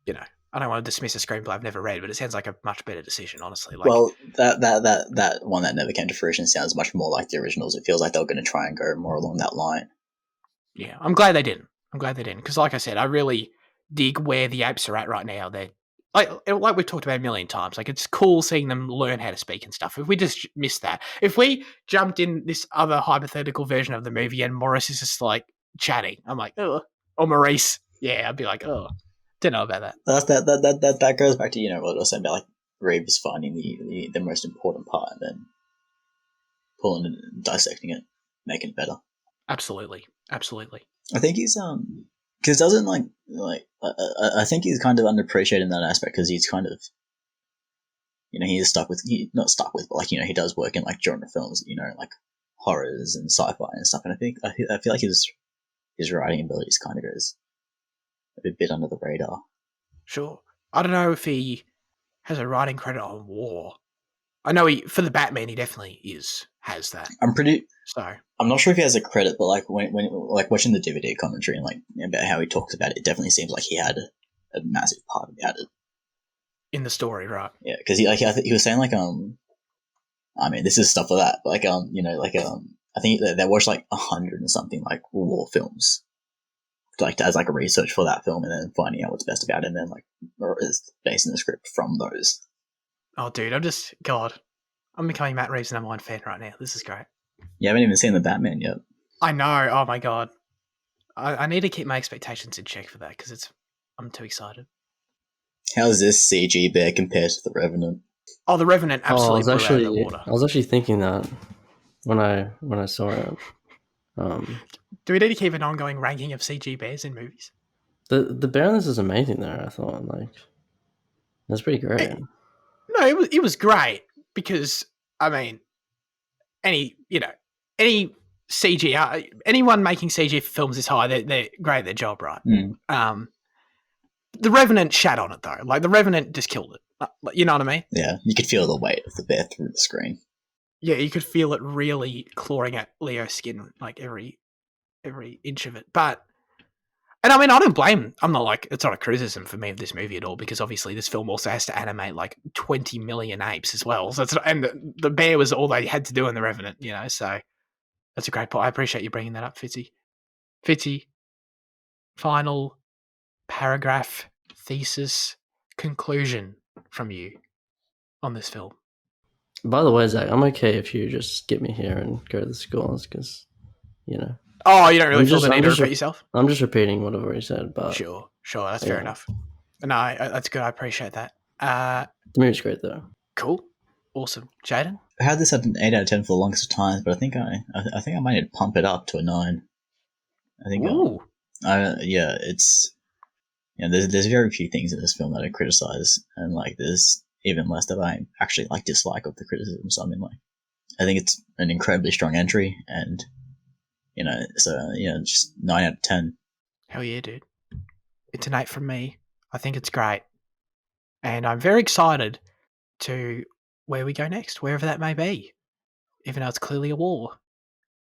Speaker 1: don't want to dismiss a screenplay I've never read, but it sounds like a much better decision, honestly.
Speaker 2: Well, that one that never came to fruition sounds much more like the originals. It feels like they were going to try and go more along that line.
Speaker 1: Yeah, I'm glad they didn't. Because like I said, I really dig where the apes are at right now. They're like we've talked about a million times. It's cool seeing them learn how to speak and stuff. If we just missed that, if we jumped in this other hypothetical version of the movie and Morris is just chatting, I'm like, oh, or Maurice, yeah, I'd be like, oh, don't know about that.
Speaker 2: That goes back to what I was saying about Reeves finding the most important part and then pulling it and dissecting it, making it better.
Speaker 1: Absolutely.
Speaker 2: I think he's because doesn't I think he's kind of underappreciated in that aspect because he's kind of he is not stuck with, but he does work in genre films, horrors and sci-fi and stuff. And I feel like his writing abilities kind of goes a bit under the radar.
Speaker 1: Sure. I don't know if he has a writing credit on War. I know for the Batman he definitely has that.
Speaker 2: I'm not sure if he has a credit, but like when like watching the DVD commentary and like about how he talks about it, it definitely seems like he had a massive part about it
Speaker 1: in the story, right?
Speaker 2: Yeah, because he was saying like I mean this is stuff like that, but like I think they watched like 100 and something like war films, like as like a research for that film, and then finding out what's best about it, and then like is basing the script from those.
Speaker 1: Oh, dude, I'm becoming Matt Reeves' #1 fan right now. This is great.
Speaker 2: You haven't even seen the Batman yet.
Speaker 1: I know. Oh my god, I need to keep my expectations in check for that because I'm too excited.
Speaker 2: How's this CG bear compared to the Revenant?
Speaker 1: Oh, the Revenant absolutely blew out of the water.
Speaker 3: I was actually thinking that when I saw it.
Speaker 1: Do we need to keep an ongoing ranking of CG bears in movies?
Speaker 3: The bear in this is amazing though, I thought. Like, that's pretty great.
Speaker 1: No, it was great because, I mean, any CG, anyone making CG for films this high, they're great at their job, right?
Speaker 2: Mm.
Speaker 1: The Revenant shat on it though. Like the Revenant just killed it. You know what I mean?
Speaker 2: Yeah, you could feel the weight of the bear through the screen.
Speaker 1: Yeah, you could feel it really clawing at Leo's skin, like every inch of it. And I mean, I don't blame. I'm not like, it's not a criticism for me of this movie at all, because obviously this film also has to animate like 20 million apes as well. So and the bear was all they had to do in the Revenant, you know. So that's a great point. I appreciate you bringing that up, Fitzy. Fitzy, final paragraph, thesis, conclusion from you on this film.
Speaker 3: By the way, Zach, I'm okay if you just skip me here and go to the scores because, you know.
Speaker 1: Oh, you don't really feel the need to repeat yourself?
Speaker 3: I'm just repeating what I've already said. But
Speaker 1: Sure. That's fair enough. No, that's good. I appreciate that.
Speaker 3: The movie's great, though.
Speaker 1: Cool. Awesome. Jaden?
Speaker 2: I had this at an 8 out of 10 for the longest of times, but I think I might need to pump it up to a 9. I think.
Speaker 1: Ooh.
Speaker 2: It's. There's very few things in this film that I criticize, and like there's even less that I actually like dislike of the criticism. So I mean, like, I think it's an incredibly strong entry, and just 9 out of 10.
Speaker 1: Hell yeah, dude! It's an 8 from me. I think it's great, and I'm very excited to where we go next, wherever that may be. Even though it's clearly a war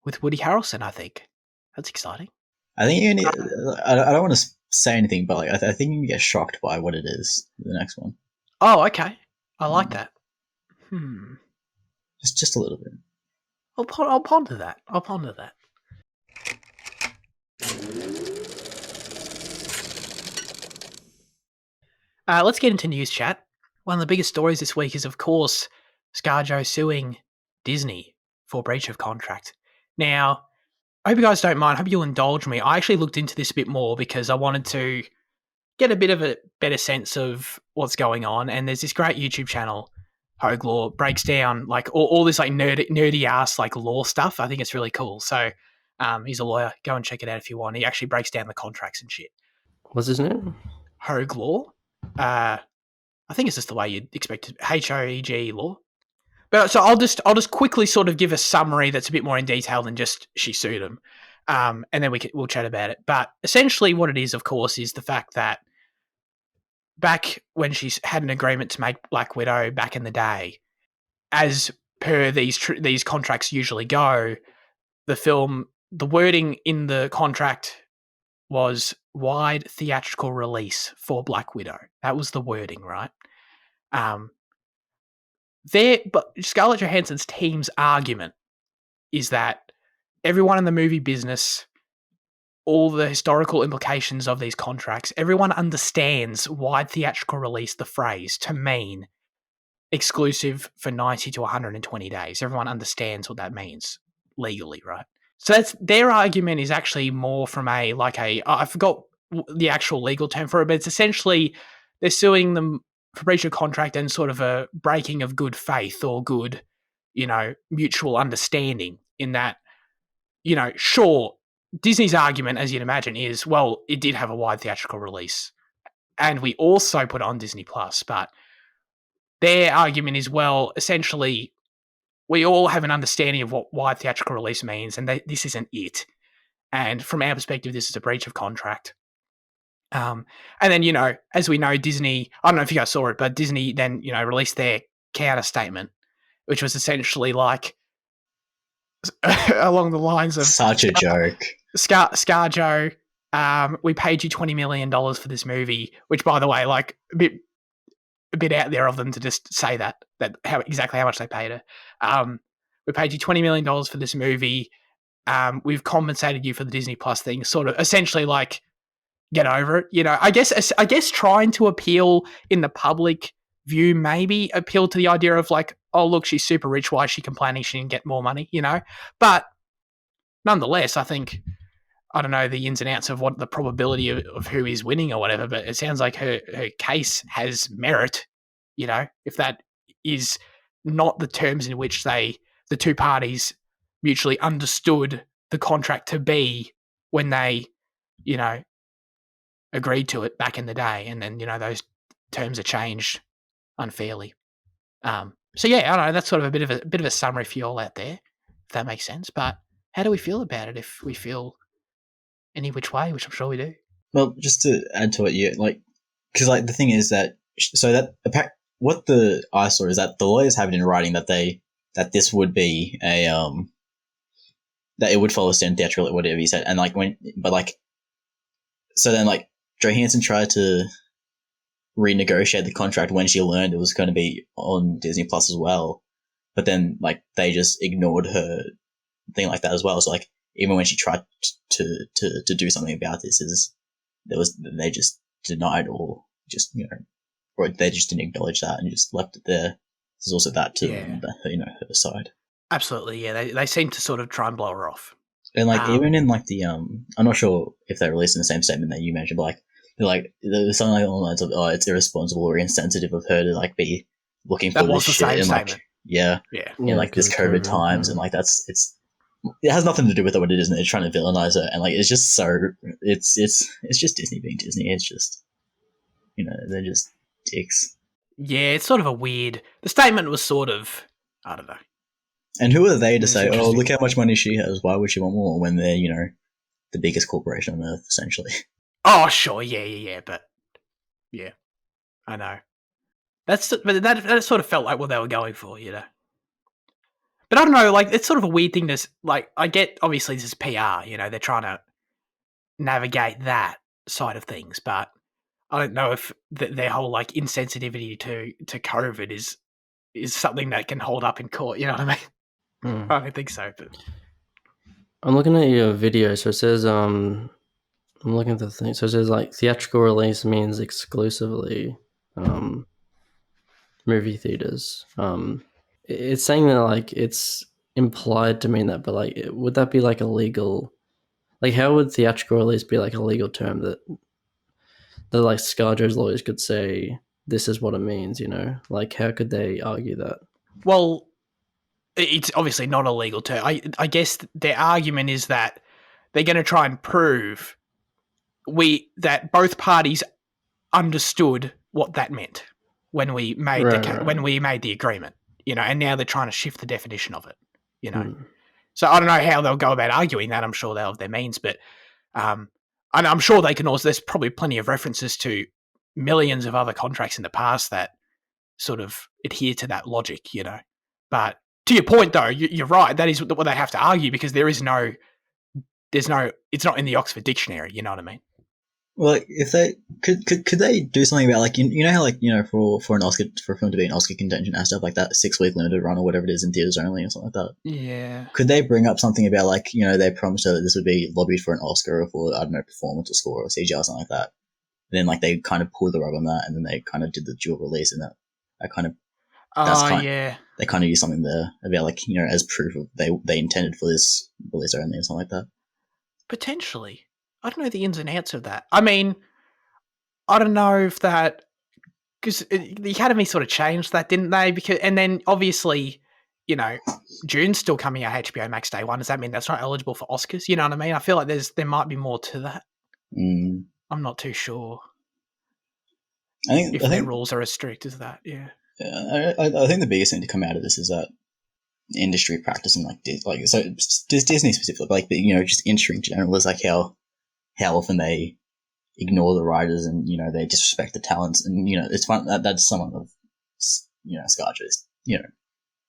Speaker 1: with Woody Harrelson, I think that's exciting.
Speaker 2: I think you need, I don't want to say anything, but like I think you can get shocked by what it is. The next one.
Speaker 1: Oh, okay. I like that.
Speaker 2: Just a little bit.
Speaker 1: I'll ponder that. Let's get into news chat. One of the biggest stories this week is, of course, ScarJo suing Disney for breach of contract. Now, I hope you guys don't mind. I hope you'll indulge me. I actually looked into this a bit more because I wanted to get a bit of a better sense of what's going on. And there's this great YouTube channel, Hogue Law, breaks down like all this like nerdy ass like law stuff. I think it's really cool. So he's a lawyer. Go and check it out if you want. He actually breaks down the contracts and shit.
Speaker 3: What's his name?
Speaker 1: Hogue Law. I think it's just the way you'd expect it. HOEG Law. But so I'll just quickly sort of give a summary that's a bit more in detail than just she sued him, and then we'll chat about it. But essentially, what it is, of course, is the fact that back when she's had an agreement to make Black Widow back in the day, as per these contracts usually go, the wording in the contract was wide theatrical release for Black Widow. That was the wording, right? But Scarlett Johansson's team's argument is that everyone in the movie business, all the historical implications of these contracts, everyone understands wide theatrical release, the phrase, to mean exclusive for 90 to 120 days. Everyone understands what that means legally, right? So that's their argument is actually more from I forgot the actual legal term for it, but it's essentially they're suing them for breach of contract and sort of a breaking of good faith or good, mutual understanding in that, sure, Disney's argument, as you'd imagine, is, well, it did have a wide theatrical release and we also put it on Disney Plus, but their argument is, well, essentially, we all have an understanding of what wide theatrical release means and this isn't it. And from our perspective, this is a breach of contract. And then, as we know, Disney, I don't know if you guys saw it, but Disney then, released their counter statement, which was essentially like along the lines of
Speaker 2: Such a joke.
Speaker 1: ScarJo, we paid you $20 million for this movie, which, by the way, like a bit out there of them to just say that exactly how much they paid her. We paid you $20 million for this movie. We've compensated you for the Disney Plus thing, sort of essentially like, get over it. I guess trying to appeal in the public view, maybe appeal to the idea of like, oh, look, she's super rich. Why is she complaining she didn't get more money? But nonetheless, I think, I don't know the ins and outs of what the probability of who is winning or whatever, but it sounds like her case has merit. If that is not the terms in which the two parties mutually understood the contract to be when they, agreed to it back in the day, and then those terms are changed unfairly. So yeah, I don't know. That's sort of a bit of a summary for you all out there, if that makes sense. But how do we feel about it? If we feel any which way, which I'm sure we do.
Speaker 2: Well, just to add to it, yeah, like, because like the thing is that what I saw is that the lawyers have it in writing that this would be a that it would follow certain theatrical, whatever you said, and like so then like Johansson tried to renegotiate the contract when she learned it was going to be on Disney Plus as well, but then like they just ignored her thing like that as well. So like even when she tried to do something about this, they just denied or just or they just didn't acknowledge that and just left it there. There's also that to her side.
Speaker 1: Absolutely, yeah. They seem to sort of try and blow her off.
Speaker 2: And like even in like the I'm not sure if they released in the same statement that you mentioned, but like there's something like along the lines of, oh, it's irresponsible or insensitive of her to like be looking for this shit and like in like this COVID times and like it has nothing to do with what it is, and they're trying to villainize her, and like it's just it's just Disney being Disney. It's just they're just dicks.
Speaker 1: Yeah, it's sort of a weird. The statement was sort of, I don't know.
Speaker 2: And who are they to say, oh, look how much money she has, why would she want more, when they're, the biggest corporation on earth, essentially?
Speaker 1: Oh, sure, yeah, but yeah, I know. But that sort of felt like what they were going for, But I don't know, like, it's sort of a weird thing to, like, I get, obviously this is PR, they're trying to navigate that side of things, but I don't know if their whole, like, insensitivity to COVID is something that can hold up in court, you know what I mean? I don't think so, but
Speaker 3: I'm looking at your video, so it says I'm looking at the thing. So it says like theatrical release means exclusively movie theaters. It's saying that like it's implied to mean that, but like would that be like a legal? Like how would theatrical release be like a legal term that like ScarJo's lawyers could say this is what it means? Like how could they argue that?
Speaker 1: Well, it's obviously not a legal term. I guess their argument is that they're going to try and prove that both parties understood what that meant when we made when we made the agreement, and now they're trying to shift the definition of it, So I don't know how they'll go about arguing that. I'm sure they'll have their means, but and I'm sure they can also. There's probably plenty of references to millions of other contracts in the past that sort of adhere to that logic, But to your point, though, you're right. That is what they have to argue because it's not in the Oxford Dictionary. You know what I mean?
Speaker 2: Well, like, if they could they do something about like how like for an Oscar, for a film to be an Oscar contention, it has to have like that 6-week limited run or whatever it is in theaters only or something like that.
Speaker 1: Yeah.
Speaker 2: Could they bring up something about like they promised her that this would be lobbied for an Oscar or for, I don't know, performance or score or CGI or something like that, and then like they kind of pulled the rug on that, and then they kind of did the dual release, and that kind of they kind of used something there about like as proof of they intended for this release only or something like that.
Speaker 1: Potentially. I don't know the ins and outs of that. I mean, I don't know if that, because the Academy sort of changed that, didn't they? And then obviously, June's still coming out HBO Max day one. Does that mean that's not eligible for Oscars? You know what I mean? I feel like there might be more to that. I'm not too sure. I think their rules are as strict as that. Yeah.
Speaker 2: I think the biggest thing to come out of this is that industry practice and so Disney specifically, just industry in general is like how often they ignore the writers and they disrespect the talents, and it's fun that's someone of ScarJo's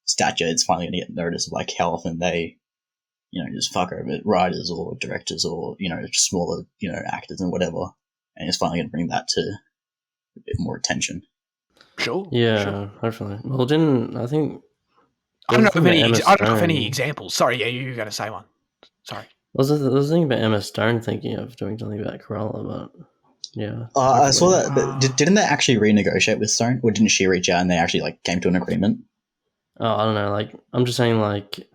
Speaker 2: stature. It's finally going to get notice of like how often they just fuck over writers or directors or just smaller actors and whatever, and it's finally going to bring that to a bit more attention.
Speaker 1: Sure.
Speaker 3: Yeah,
Speaker 1: sure.
Speaker 3: hopefully. Well, didn't I think?
Speaker 1: I don't know
Speaker 3: there was
Speaker 1: of
Speaker 3: a thing
Speaker 1: any.
Speaker 3: about
Speaker 1: I
Speaker 3: Emma
Speaker 1: don't know of any
Speaker 3: Stone.
Speaker 1: examples. Sorry, yeah, you were going to say one. Sorry.
Speaker 3: There was a thing about Emma Stone thinking of doing something about Corolla, but yeah.
Speaker 2: I saw
Speaker 3: hopefully.
Speaker 2: that. Didn't they actually renegotiate with Stone, or didn't she reach out and they actually like came to an agreement?
Speaker 3: Oh, I don't know. Like, I'm just saying, like,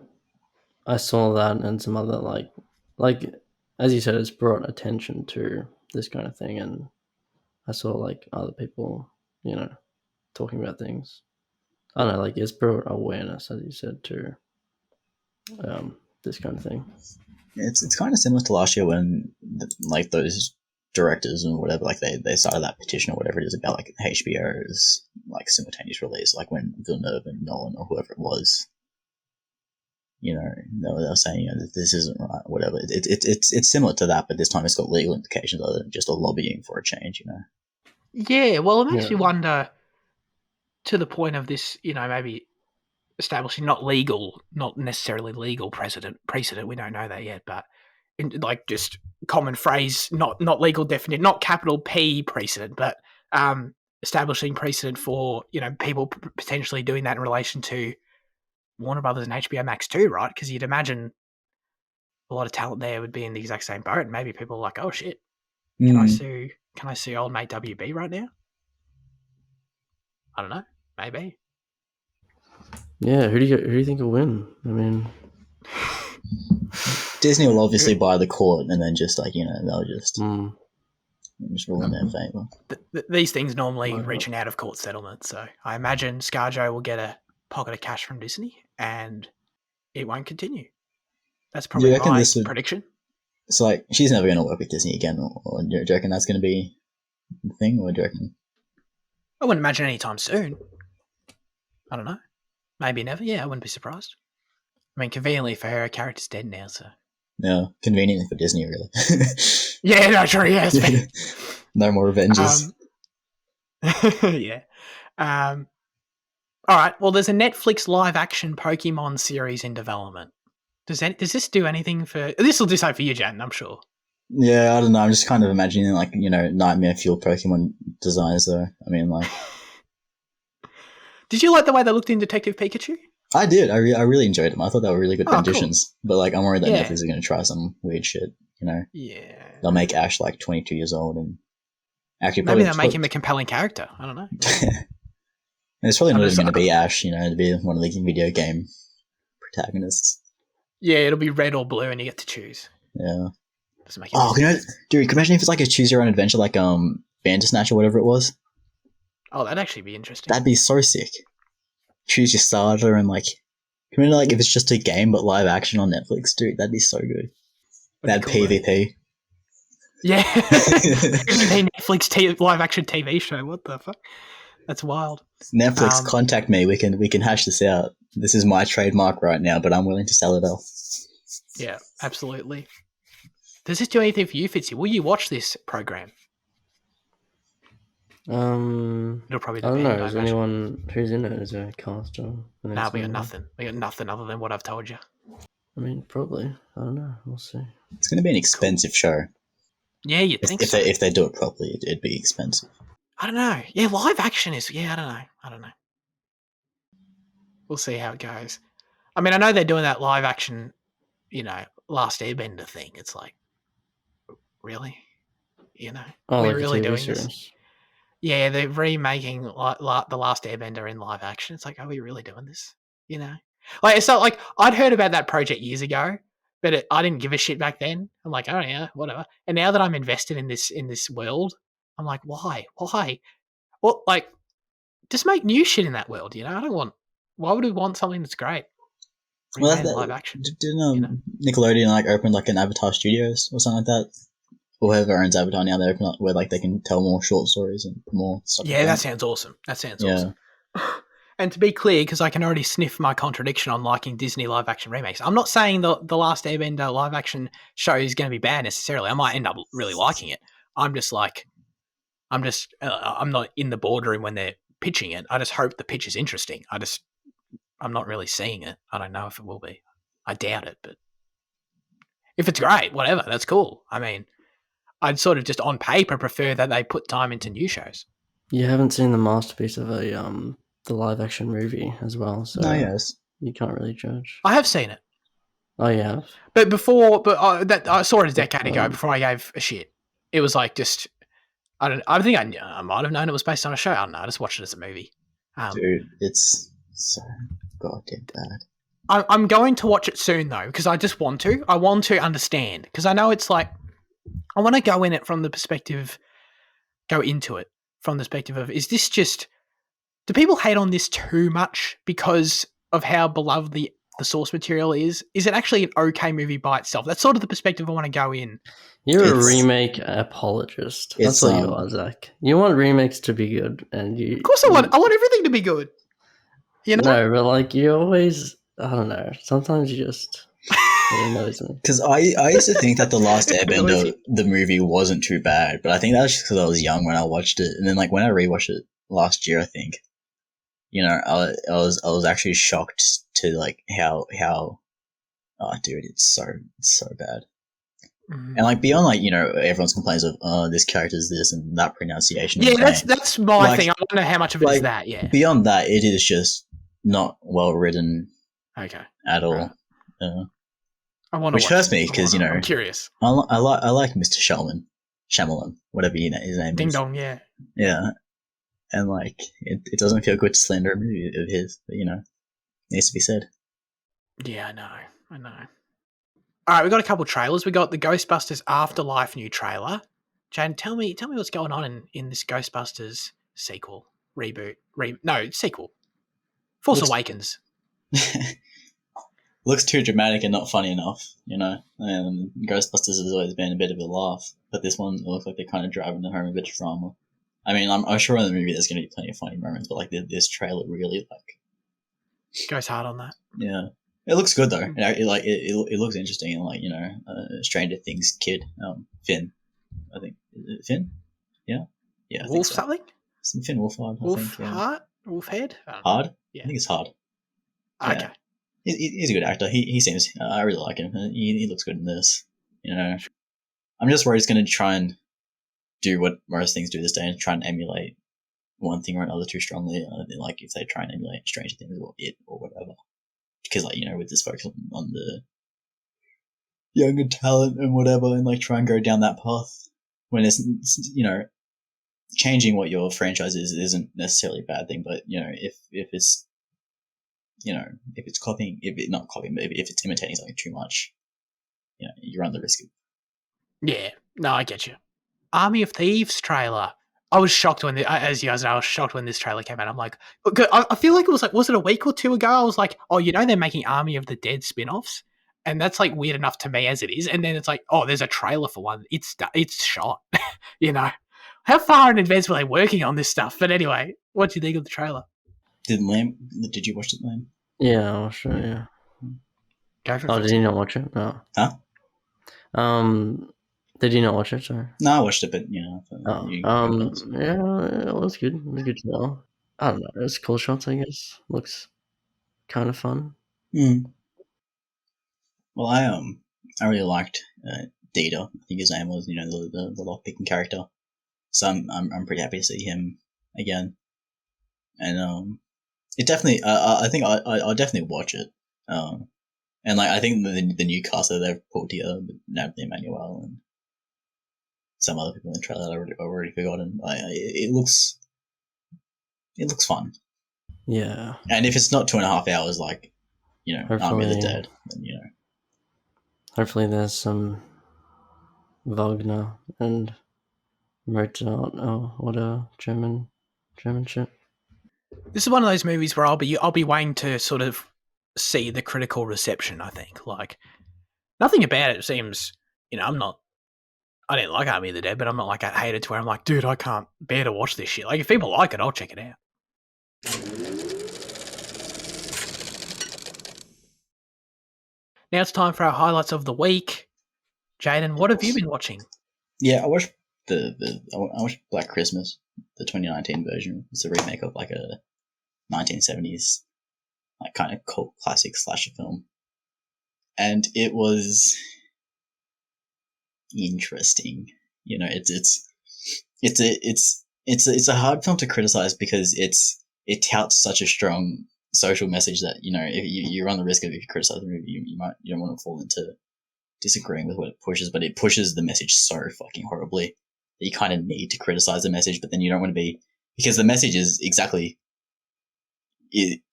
Speaker 3: I saw that and some other like as you said, it's brought attention to this kind of thing, and I saw like other people, talking about things. I don't know, like it's brought awareness, as you said, to this kind of thing.
Speaker 2: It's kind of similar to last year when like those directors and whatever, like they started that petition or whatever it is about like HBO's like simultaneous release, like when Villeneuve and Nolan or whoever it was, they were saying this isn't right, whatever. It's similar to that, but this time it's got legal implications other than just a lobbying for a change.
Speaker 1: Yeah, well, it makes
Speaker 3: Yeah.
Speaker 1: me wonder, to the point of this, maybe establishing not necessarily legal precedent. We don't know that yet, but like just common phrase, not legal definition, not capital P precedent, but establishing precedent for people potentially doing that in relation to Warner Brothers and HBO Max too, right? Because you'd imagine a lot of talent there would be in the exact same boat, and maybe people are like, oh shit, can I sue old mate WB right now? I don't know, maybe.
Speaker 3: Yeah, who do you think will win? I mean,
Speaker 2: Disney will obviously buy the court and then just like they'll just rule in their favor.
Speaker 1: These things normally
Speaker 3: Why not?
Speaker 1: reach an out of court settlement, so I imagine ScarJo will get a pocket of cash from Disney, and it won't continue. That's
Speaker 2: Do you
Speaker 1: probably
Speaker 2: reckon
Speaker 1: my
Speaker 2: this would?
Speaker 1: prediction.
Speaker 2: It's like she's never going to work with Disney again, or do you reckon that's going to be the thing, or do you reckon?
Speaker 1: I wouldn't imagine anytime soon. I don't know. Maybe never. Yeah, I wouldn't be surprised. I mean, conveniently for her character's dead now, so.
Speaker 2: No, conveniently for Disney, really.
Speaker 1: Yeah, no, sure, yeah.
Speaker 2: No more Avengers.
Speaker 1: Yeah. All right. Well, there's a Netflix live-action Pokemon series in development. Does this do anything for? This will do something for you, Jan. I'm sure.
Speaker 2: Yeah, I don't know. I'm just kind of imagining like nightmare fuel Pokemon designs, though. I mean, like.
Speaker 1: Did you like the way they looked in Detective Pikachu?
Speaker 2: I did. I really enjoyed them. I thought they were really good renditions.
Speaker 1: Cool.
Speaker 2: But like, I'm worried that
Speaker 1: Yeah.
Speaker 2: Netflix is going to try some weird shit.
Speaker 1: Yeah.
Speaker 2: They'll make Ash like 22 years old and actually
Speaker 1: Maybe
Speaker 2: probably
Speaker 1: they'll make him a compelling character. I don't know.
Speaker 2: And it's probably not even going to be Ash. To be one of the video game protagonists.
Speaker 1: Yeah, it'll be red or blue, and you get to choose.
Speaker 2: Yeah.
Speaker 1: Doesn't make
Speaker 2: Oh, dude, can you imagine if it's like a choose your own adventure, like Bandersnatch or whatever it was?
Speaker 1: Oh, that'd actually be interesting.
Speaker 2: That'd be so sick. Choose your starter and like, can you imagine like if it's just a game but live action on Netflix, dude? That'd be so good. That
Speaker 1: cool,
Speaker 2: PvP.
Speaker 1: Yeah. Netflix live action TV show. What the fuck? That's wild.
Speaker 2: Netflix, contact me. We can hash this out. This is my trademark right now, but I'm willing to sell it off.
Speaker 1: Yeah, absolutely. Does this do anything for you, Fitzy? Will you watch this program? It'll probably
Speaker 3: I don't
Speaker 1: depend.
Speaker 3: know. Is anyone who's in it? Is there a cast or?
Speaker 1: No, we got nothing. We got nothing other than what I've told you.
Speaker 3: I mean, probably. I don't know. We'll see.
Speaker 2: It's going to be an expensive show.
Speaker 1: Yeah, you'd think so.
Speaker 2: If they do it properly, it'd be expensive.
Speaker 1: I don't know. Yeah, live action is. Yeah, I don't know. We'll see how it goes. I mean, I know they're doing that live action, Last Airbender thing. It's like, really,
Speaker 3: Oh,
Speaker 1: we're
Speaker 3: like
Speaker 1: really
Speaker 3: a TV
Speaker 1: doing
Speaker 3: series.
Speaker 1: this. Yeah, they're remaking The Last Airbender in live action. It's like, are we really doing this? Like it's not like I'd heard about that project years ago, but I didn't give a shit back then. I'm like, oh yeah, whatever. And now that I'm invested in this world, I'm like, why? Well, like, just make new shit in that world. I don't want. Why would we want something that's great?
Speaker 2: Well,
Speaker 1: Live action.
Speaker 2: Didn't Nickelodeon like open like an Avatar Studios or something like that? Or whoever owns Avatar now, they open up where like they can tell more short stories and more stuff.
Speaker 1: Yeah, that sounds awesome. Awesome. And to be clear, because I can already sniff my contradiction on liking Disney live action remakes, I'm not saying the Last Airbender live action show is going to be bad necessarily. I might end up really liking it. I'm not in the boardroom when they're pitching it. I just hope the pitch is interesting. I'm not really seeing it. I don't know if it will be. I doubt it, but if it's great, whatever, that's cool. I mean, I'd sort of just on paper prefer that they put time into new shows.
Speaker 3: You haven't seen the masterpiece of the live action movie as well, so
Speaker 2: No, yes.
Speaker 3: you can't really judge.
Speaker 1: I have seen it,
Speaker 3: Oh, you have?
Speaker 1: but that I saw it a decade ago before I gave a shit. It was like just I think I might have known it was based on a show. I don't know. I just watched it as a movie.
Speaker 2: Dude, it's so goddamn bad.
Speaker 1: I'm going to watch it soon though because I just want to. I want to understand because I know it's like I want to go into it from the perspective of is this just do people hate on this too much because of how beloved the source material is? Is it actually an okay movie by itself? That's sort of the perspective I want to go in.
Speaker 3: You're a remake apologist. That's what you are, Zach. You want remakes to be good, and
Speaker 1: Of course I want everything to be good. You know?
Speaker 3: No, but like you always, I don't know. Sometimes you just it annoys me.
Speaker 2: Because I used to think that The Last Airbender, the movie, wasn't too bad, but I think that was just because I was young when I watched it, and then like when I rewatched it last year, I think, you know, I was actually shocked to like how oh dude, it's so bad. And like beyond like, you know, everyone's complaints of this character's this and that pronunciation.
Speaker 1: Yeah, that's my thing. I don't know how much of it is that. Yeah.
Speaker 2: Beyond that, it is just not well written.
Speaker 1: Okay.
Speaker 2: At all.
Speaker 1: Right. I want to
Speaker 2: which hurts me because you know
Speaker 1: I'm curious.
Speaker 2: I like Mr. Shyamalan, whatever his name
Speaker 1: Ding
Speaker 2: is.
Speaker 1: dong, yeah.
Speaker 2: Yeah, and like it doesn't feel good to slander a movie of his, but you know, it needs to be said.
Speaker 1: Yeah, I know. All right, we got a couple trailers. We got the Ghostbusters Afterlife new trailer. Jane, tell me what's going on in this Ghostbusters sequel, sequel. Force Awakens.
Speaker 2: Looks too dramatic and not funny enough, you know. And Ghostbusters has always been a bit of a laugh, but this one looks like they're kind of driving the home a bit of drama. I mean, I'm sure in the movie there's going to be plenty of funny moments, but like this trailer really like
Speaker 1: goes hard on that.
Speaker 2: Yeah. It looks good though. It looks interesting, and like, you know, Stranger Things kid, Finn, I think. Is it Finn? Yeah. I
Speaker 1: Wolf
Speaker 2: think so.
Speaker 1: something?
Speaker 2: Some Finn Wolfhard.
Speaker 1: Wolfhead?
Speaker 2: Hard?
Speaker 1: Yeah.
Speaker 2: I think it's Hard.
Speaker 1: Okay.
Speaker 2: Yeah. He's a good actor. He seems. I really like him. He looks good in this. You know, I'm just worried he's going to try and do what most things do this day and try and emulate one thing or another too strongly. Like if they try and emulate Stranger Things or It or whatever. Because, like, you know, with this focus on the younger talent and whatever, and like try and go down that path when it's, you know, changing what your franchise is isn't necessarily a bad thing, but you know, if it's, you know, if it's copying, if it's imitating something too much, you know, you run the risk of.
Speaker 1: Yeah, no, I get you. Army of Thieves trailer. I was shocked when, as you guys know, I was shocked when this trailer came out. I'm like, I feel like was it a week or two ago? I was like, oh, you know, they're making Army of the Dead spin-offs, and that's like weird enough to me as it is. And then it's like, oh, there's a trailer for one. It's shot. You know, how far in advance were they working on this stuff? But anyway, what do you think of the trailer?
Speaker 2: Did you watch it, Liam?
Speaker 3: Yeah, I watched it. Yeah.
Speaker 1: Go for it.
Speaker 3: Oh, did you not watch it? No.
Speaker 2: Huh?
Speaker 3: Did you not watch it? Sorry.
Speaker 2: No, I watched it, but you know.
Speaker 3: Yeah, it was good. It was good to know. I don't know. It's cool shots, I guess. Looks kind of fun.
Speaker 2: Well, I really liked Dieter. I think his name was, you know, the lockpicking character. So I'm pretty happy to see him again. And it definitely, I think I'll definitely watch it. And like I think the new cast that they've pulled together, Natalie Emmanuel and some other people in the trailer that I've already forgotten. It looks fun.
Speaker 3: Yeah.
Speaker 2: And if it's not 2.5 hours, like, you know, Army of the Dead, then, you know.
Speaker 3: Hopefully there's some Wagner and Mozart or whatever German shit.
Speaker 1: This is one of those movies where I'll be waiting to sort of see the critical reception. I think like nothing about it seems, you know, I didn't like Army of the Dead, but I'm not like I hate it to where I'm like, dude, I can't bear to watch this shit. Like if people like it, I'll check it out. Now it's time for our highlights of the week. Jaden, what have you been watching?
Speaker 2: Yeah, I watched I watched Black Christmas, the 2019 version. It's a remake of like a 1970s like kind of cult classic slasher film, and it was interesting. You know, it's a hard film to criticize because it touts such a strong social message that if you run the risk of, if you criticize the movie, you don't want to fall into disagreeing with what it pushes, but it pushes the message so fucking horribly that you kind of need to criticize the message, but then you don't want to be, because the message is exactly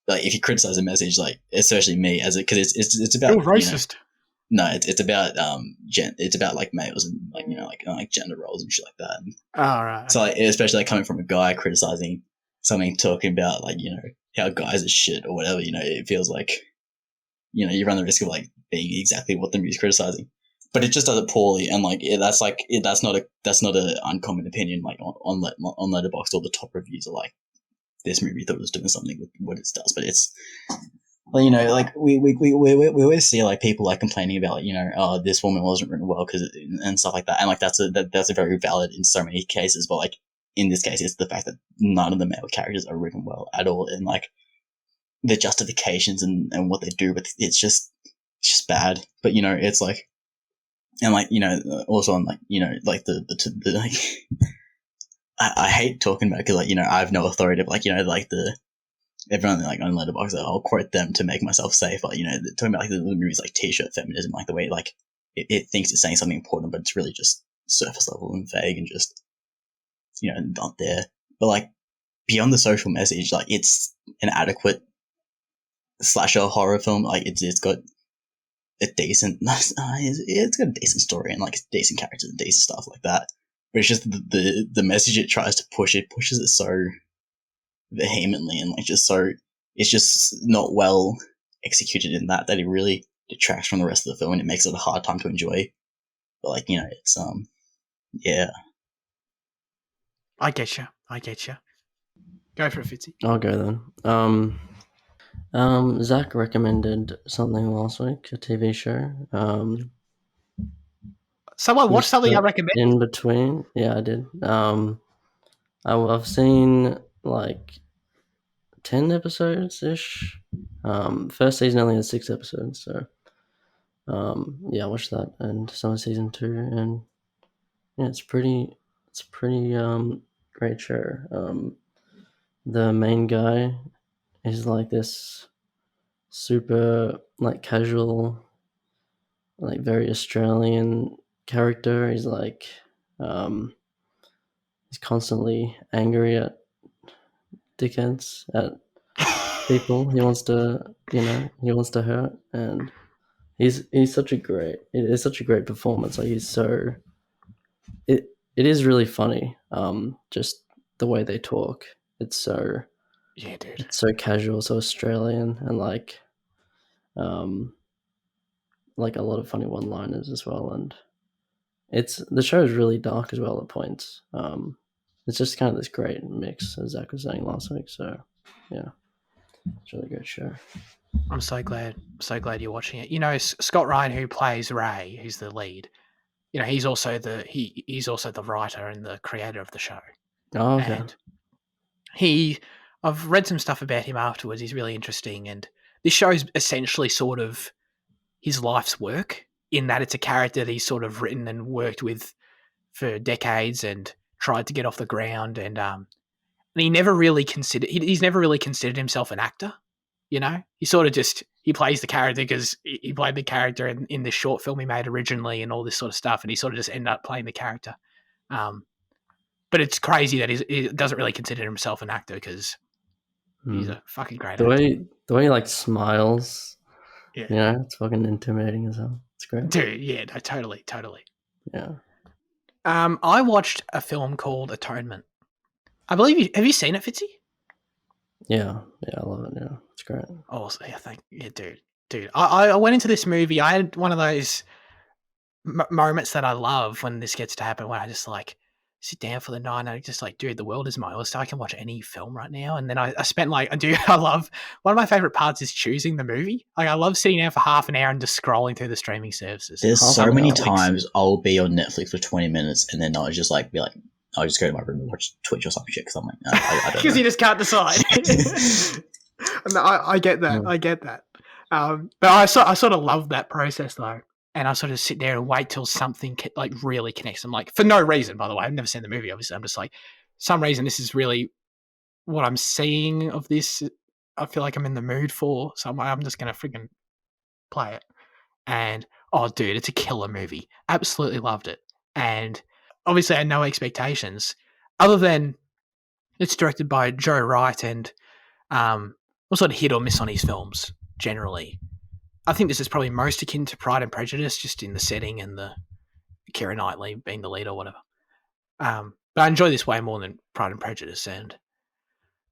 Speaker 2: like, if you criticize the message, like especially me as it, because it's about
Speaker 1: racist.
Speaker 2: No, it's about it's about like males and like gender roles and shit like that.
Speaker 1: All right.
Speaker 2: So like, especially like coming from a guy criticizing something, talking about like how guys are shit or whatever, it feels like you run the risk of like being exactly what the movie's criticizing. But it just does it poorly, and that's not a uncommon opinion. Like on Letterboxd, all the top reviews are like, this movie thought it was doing something with what it does, but it's like we always see like people like complaining about oh, this woman wasn't written well and stuff like that, and like that's a very valid in so many cases, but like in this case it's the fact that none of the male characters are written well at all, and like the justifications and what they do, but it's just bad. But it's like, and like also on like like the like I hate talking about it because like I have no authority, but like like everyone like on Letterboxd, I'll quote them to make myself safe. But talking about like the movies like T-shirt feminism, like the way like it thinks it's saying something important, but it's really just surface level and vague and just not there. But like beyond the social message, like it's an adequate slasher horror film. Like it's got a decent, it's got a decent story and like decent characters and decent stuff like that. But it's just the message it tries to push. It pushes it so vehemently and like just so, it's just not well executed in that it really detracts from the rest of the film, and it makes it a hard time to enjoy. But like it's yeah.
Speaker 1: I get you. Go for it, Fitzy.
Speaker 3: I'll go then. Zach recommended something last week, a TV show.
Speaker 1: So I watched something I recommended.
Speaker 3: In between, yeah, I did. I've seen like 10 episodes ish. First season only had 6 episodes, so yeah, I watched that and some of season 2, and yeah, it's pretty great show. The main guy is like this super like casual, like very Australian character. He's like he's constantly angry at dickheads, at people he wants to hurt, and he's such a great, it is such a great performance. Like he's so, it is really funny. Just the way they talk, it's so,
Speaker 1: Yeah, dude.
Speaker 3: it's so casual, so Australian, and like a lot of funny one-liners as well. And the show is really dark as well at points. It's just kind of this great mix, as Zach was saying last week. So yeah, it's a really great show.
Speaker 1: I'm so glad you're watching it. Scott Ryan, who plays Ray, who's the lead. He's also he's also the writer and the creator of the show.
Speaker 3: Oh, okay.
Speaker 1: And I've read some stuff about him afterwards. He's really interesting, and this show's essentially sort of his life's work, in that it's a character that he's sort of written and worked with for decades and tried to get off the ground, and he's never really considered himself an actor. He sort of just, he plays the character because he played the character in this short film he made originally and all this sort of stuff, and he sort of just ended up playing the character. But it's crazy that he doesn't really consider himself an actor because he's a fucking great actor.
Speaker 3: The way he like smiles,
Speaker 1: yeah,
Speaker 3: it's fucking intimidating as hell. It's great,
Speaker 1: dude. Yeah, no, totally.
Speaker 3: Yeah.
Speaker 1: I watched a film called Atonement. I believe have you seen it, Fitzy?
Speaker 3: Yeah, I love it. Yeah, it's great.
Speaker 1: Oh, yeah, dude. I went into this movie. I had one of those moments that I love when this gets to happen, where I just like sit down for the night and I just like, dude, the world is my oyster. I can watch any film right now. And then I spent like, I love, one of my favorite parts is choosing the movie. Like I love sitting down for half an hour and just scrolling through the streaming services.
Speaker 2: There's
Speaker 3: Half
Speaker 2: so
Speaker 3: an
Speaker 2: many
Speaker 3: hour.
Speaker 2: times I'll be on Netflix for 20 minutes and then I'll just like be like, I'll just go to my room and watch Twitch or some shit because I'm like, I don't know.
Speaker 1: Because you just can't decide. And I get that. I get that. But I sort of love that process though. And I sort of sit there and wait till something like really connects. I'm like, for no reason, by the way. I've never seen the movie, obviously. I'm just like, some reason this is really what I'm seeing of this. I feel like I'm in the mood for. So I'm just going to freaking play it. And, oh, dude, it's a killer movie. Absolutely loved it. And obviously I had no expectations other than it's directed by Joe Wright and we'll sort of hit or miss on his films generally. I think this is probably most akin to Pride and Prejudice, just in the setting and the Keira Knightley being the lead or whatever. But I enjoy this way more than Pride and Prejudice, and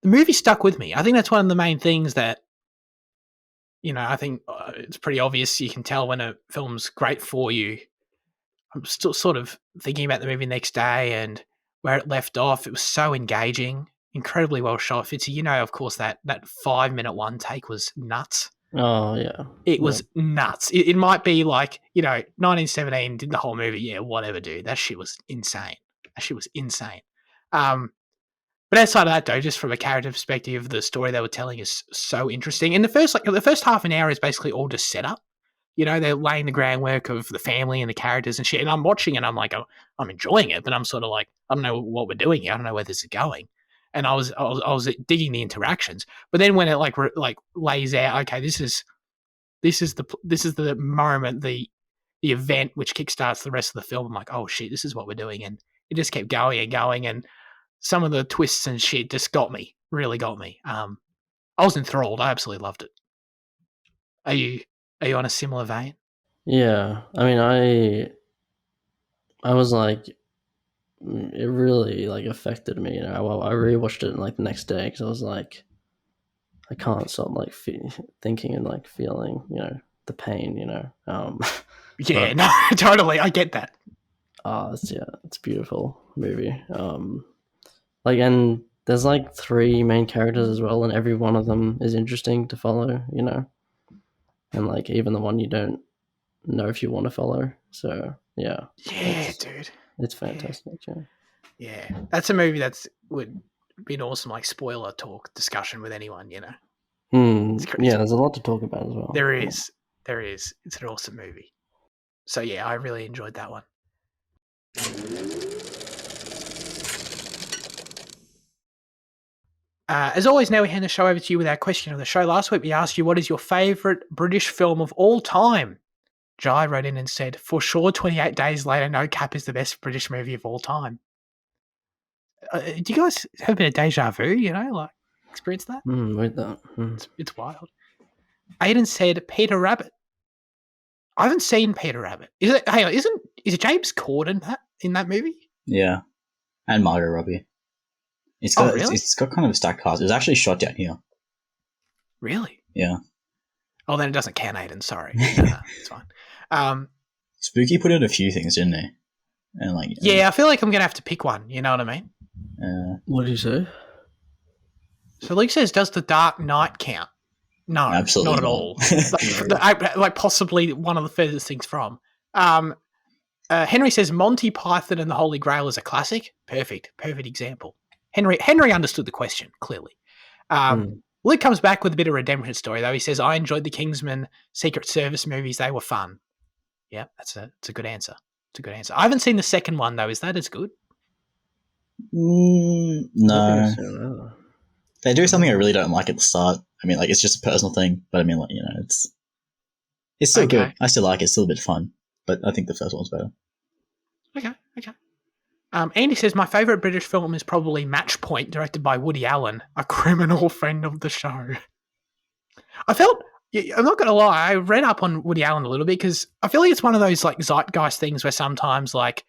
Speaker 1: the movie stuck with me. I think that's one of the main things that, I think it's pretty obvious. You can tell when a film's great for you. I'm still sort of thinking about the movie next day and where it left off. It was so engaging, incredibly well shot. Fitzy, of course, that 5-minute one take was nuts.
Speaker 3: Oh yeah,
Speaker 1: It was nuts. It might be like 1917 did the whole movie. Yeah, whatever, dude. That shit was insane. But outside of that, though, just from a character perspective, the story they were telling is so interesting. And the first half an hour is basically all just set up. They're laying the groundwork of the family and the characters and shit. And I'm watching it. I'm like, oh, I'm enjoying it, but I'm sort of like, I don't know what we're doing here. I don't know where this is going. And I was digging the interactions. But then when it like lays out, okay, this is the moment, the event which kickstarts the rest of the film. I'm like, oh shit, this is what we're doing, and it just kept going and going, and some of the twists and shit just really got me. I was enthralled. I absolutely loved it. Are you on a similar vein?
Speaker 3: Yeah, I mean, I was like, it really like affected me. I rewatched it like the next day because I was like, I can't stop like thinking and like feeling, the pain,
Speaker 1: Yeah, no, totally. I get that.
Speaker 3: It's a beautiful movie. And there's like 3 main characters as well, and every one of them is interesting to follow, and like even the one you don't know if you want to follow. So yeah,
Speaker 1: Dude,
Speaker 3: it's fantastic.
Speaker 1: Yeah, that's a movie would be an awesome like spoiler talk discussion with anyone.
Speaker 3: Yeah, there's a lot to talk about as well.
Speaker 1: There is. It's an awesome movie. So yeah, I really enjoyed that one. As always, now we hand the show over to you with our question of the show. Last week we asked you, what is your favourite British film of all time? Jai wrote in and said, for sure 28 Days Later, No Cap is the best British movie of all time. Do you guys have a bit of deja vu, like experience that?
Speaker 3: With that.
Speaker 1: It's wild. Aiden said Peter Rabbit. I haven't seen Peter Rabbit. Is James Corden in that movie?
Speaker 2: Yeah, and Margot Robbie. It's got kind of a stacked cast. It was actually shot down here.
Speaker 1: Really?
Speaker 2: Yeah.
Speaker 1: Oh, then it doesn't count, Aiden. Sorry. It's fine.
Speaker 2: Spooky put in a few things, didn't he? And
Speaker 1: I feel like I'm gonna have to pick one. You know what I mean?
Speaker 3: What did you say?
Speaker 1: So Luke says, does The Dark Knight count? No,
Speaker 2: absolutely
Speaker 1: not at all. like possibly one of the furthest things from. Henry says Monty Python and the Holy Grail is a classic. Perfect example. Henry understood the question clearly. Luke comes back with a bit of a redemption story though. He says, I enjoyed the Kingsman Secret Service movies. They were fun. Yeah, it's a good answer. I haven't seen the second one though. Is that as good?
Speaker 2: No. They do something I really don't like at the start. I mean, it's just a personal thing, but I mean, it's still good. I still like it. It's still a bit fun, but I think the first one's better.
Speaker 1: Okay. Andy says, my favourite British film is probably Match Point, directed by Woody Allen, a criminal friend of the show. I'm not going to lie, I read up on Woody Allen a little bit because I feel like it's one of those like zeitgeist things where sometimes like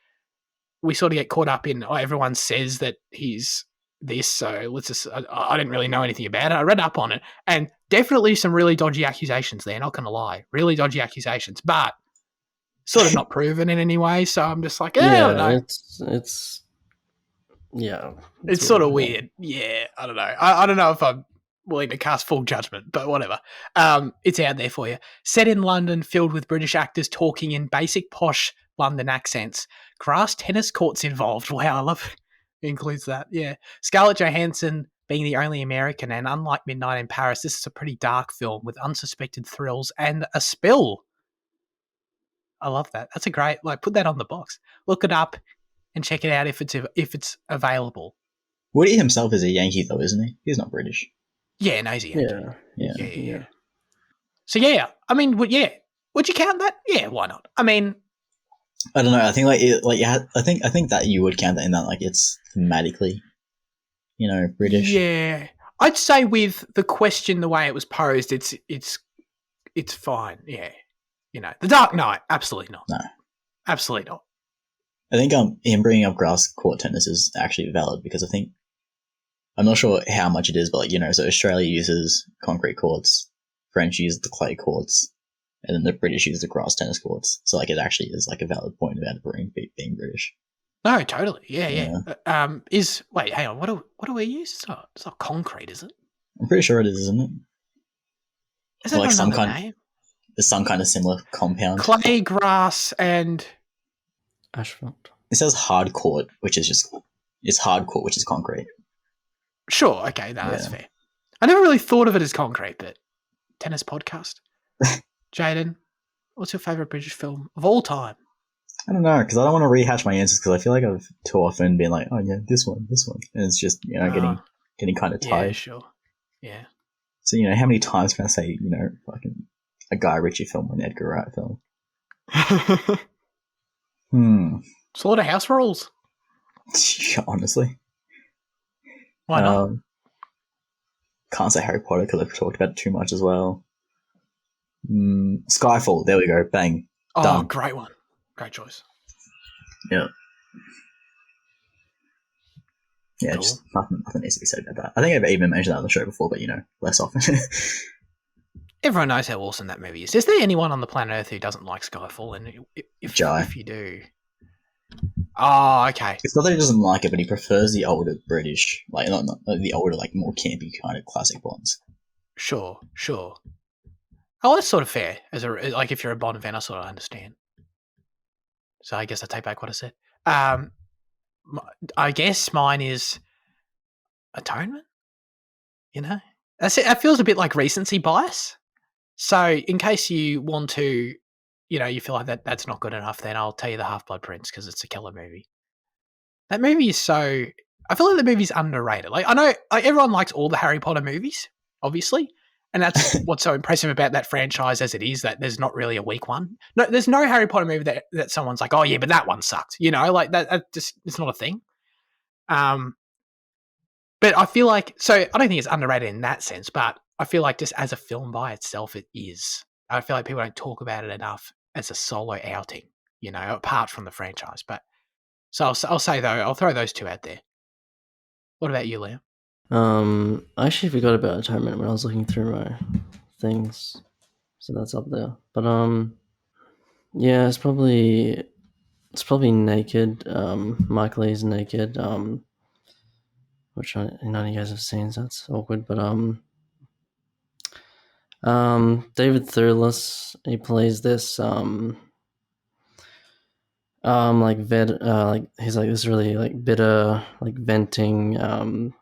Speaker 1: we sort of get caught up in, everyone says that he's this, so let's just, I didn't really know anything about it. I read up on it and definitely some really dodgy accusations there, not going to lie. Really dodgy accusations, but sort of not proven in any way, so I'm just like, I don't know.
Speaker 3: It's Yeah,
Speaker 1: It's sort of
Speaker 3: yeah.
Speaker 1: weird. Yeah, I don't know. I don't know if I'm willing to cast full judgment, but whatever. It's out there for you. Set in London, filled with British actors talking in basic posh London accents. Grass tennis courts involved. Wow, I love it includes that. Yeah. Scarlett Johansson being the only American, and unlike Midnight in Paris, this is a pretty dark film with unsuspected thrills and a spill. I love that. That's a great, like, put that on the box. Look it up and check it out if it's available.
Speaker 2: Woody himself is a Yankee, though, isn't he? He's not British.
Speaker 1: Yeah, no, he's a Yankee.
Speaker 3: Yeah,
Speaker 2: Yeah.
Speaker 1: Yeah. So yeah, I mean, yeah, would you count that? Yeah, why not? I mean,
Speaker 2: I don't know. I think I think that you would count that in that like it's thematically, British.
Speaker 1: yeah, I'd say with the question the way it was posed, it's fine. Yeah, The Dark Knight, absolutely not.
Speaker 2: No.
Speaker 1: Absolutely not.
Speaker 2: I think him bringing up grass court tennis is actually valid because I think I'm not sure how much it is, but so Australia uses concrete courts, French use the clay courts, and then the British use the grass tennis courts. So it actually is like a valid point about being British.
Speaker 1: No, totally. Yeah. Wait, hang on. What do we use? It's not concrete, is it?
Speaker 2: I'm pretty sure it is, isn't it?
Speaker 1: Is that
Speaker 2: like
Speaker 1: not
Speaker 2: some
Speaker 1: another
Speaker 2: kind,
Speaker 1: name?
Speaker 2: there's some kind of similar compound.
Speaker 1: Clay, grass, and
Speaker 3: asphalt.
Speaker 2: It says hard court, which is it's hard court, which is concrete.
Speaker 1: Sure. Okay, that's fair. I never really thought of it as concrete, but tennis podcast. Jaden, what's your favourite British film of all time?
Speaker 2: I don't know, because I don't want to rehash my answers because I feel like I've too often been like, oh yeah, this one, and it's just getting kind of tired.
Speaker 1: Yeah, sure. Yeah.
Speaker 2: So how many times can I say fucking a Guy Ritchie film or an Edgar Wright film?
Speaker 1: Slaughterhouse Rules.
Speaker 2: Honestly,
Speaker 1: why not?
Speaker 2: Can't say Harry Potter because I've talked about it too much as well. Skyfall. There we go. Bang.
Speaker 1: Oh,
Speaker 2: Done.
Speaker 1: Great one. Great choice.
Speaker 2: Yeah. Yeah,
Speaker 1: Cool.
Speaker 2: just nothing needs to be said about that. I think I've even mentioned that on the show before, but less often.
Speaker 1: Everyone knows how awesome that movie is. Is there anyone on the planet Earth who doesn't like Skyfall? And if you do, oh, okay.
Speaker 2: It's not that he doesn't like it, but he prefers the older British, like not the older, like more campy kind of classic Bonds.
Speaker 1: Sure. Oh, that's sort of fair. If you're a Bond fan, I sort of understand. So I guess I take back what I said. I guess mine is Atonement. That feels a bit like recency bias. So in case you want to, you feel like that's not good enough, then I'll tell you The Half-Blood Prince because it's a killer movie. That movie is so. I feel like the movie's underrated. Like I know everyone likes all the Harry Potter movies, obviously. And that's what's so impressive about that franchise as it is, that there's not really a weak one. No, there's no Harry Potter movie that someone's like, oh yeah, but that one sucked. Like that just, it's not a thing. But I feel like, so I don't think it's underrated in that sense, but I feel like just as a film by itself, it is. I feel like people don't talk about it enough as a solo outing, apart from the franchise. But so I'll say though, I'll throw those two out there. What about you, Liam?
Speaker 3: I actually forgot about Atonement when I was looking through my things, so that's up there. But yeah, it's probably Naked. Mike Lee's Naked. Which none of you guys have seen, so that's awkward. But David Thewlis, he plays this he's like this really like bitter, like venting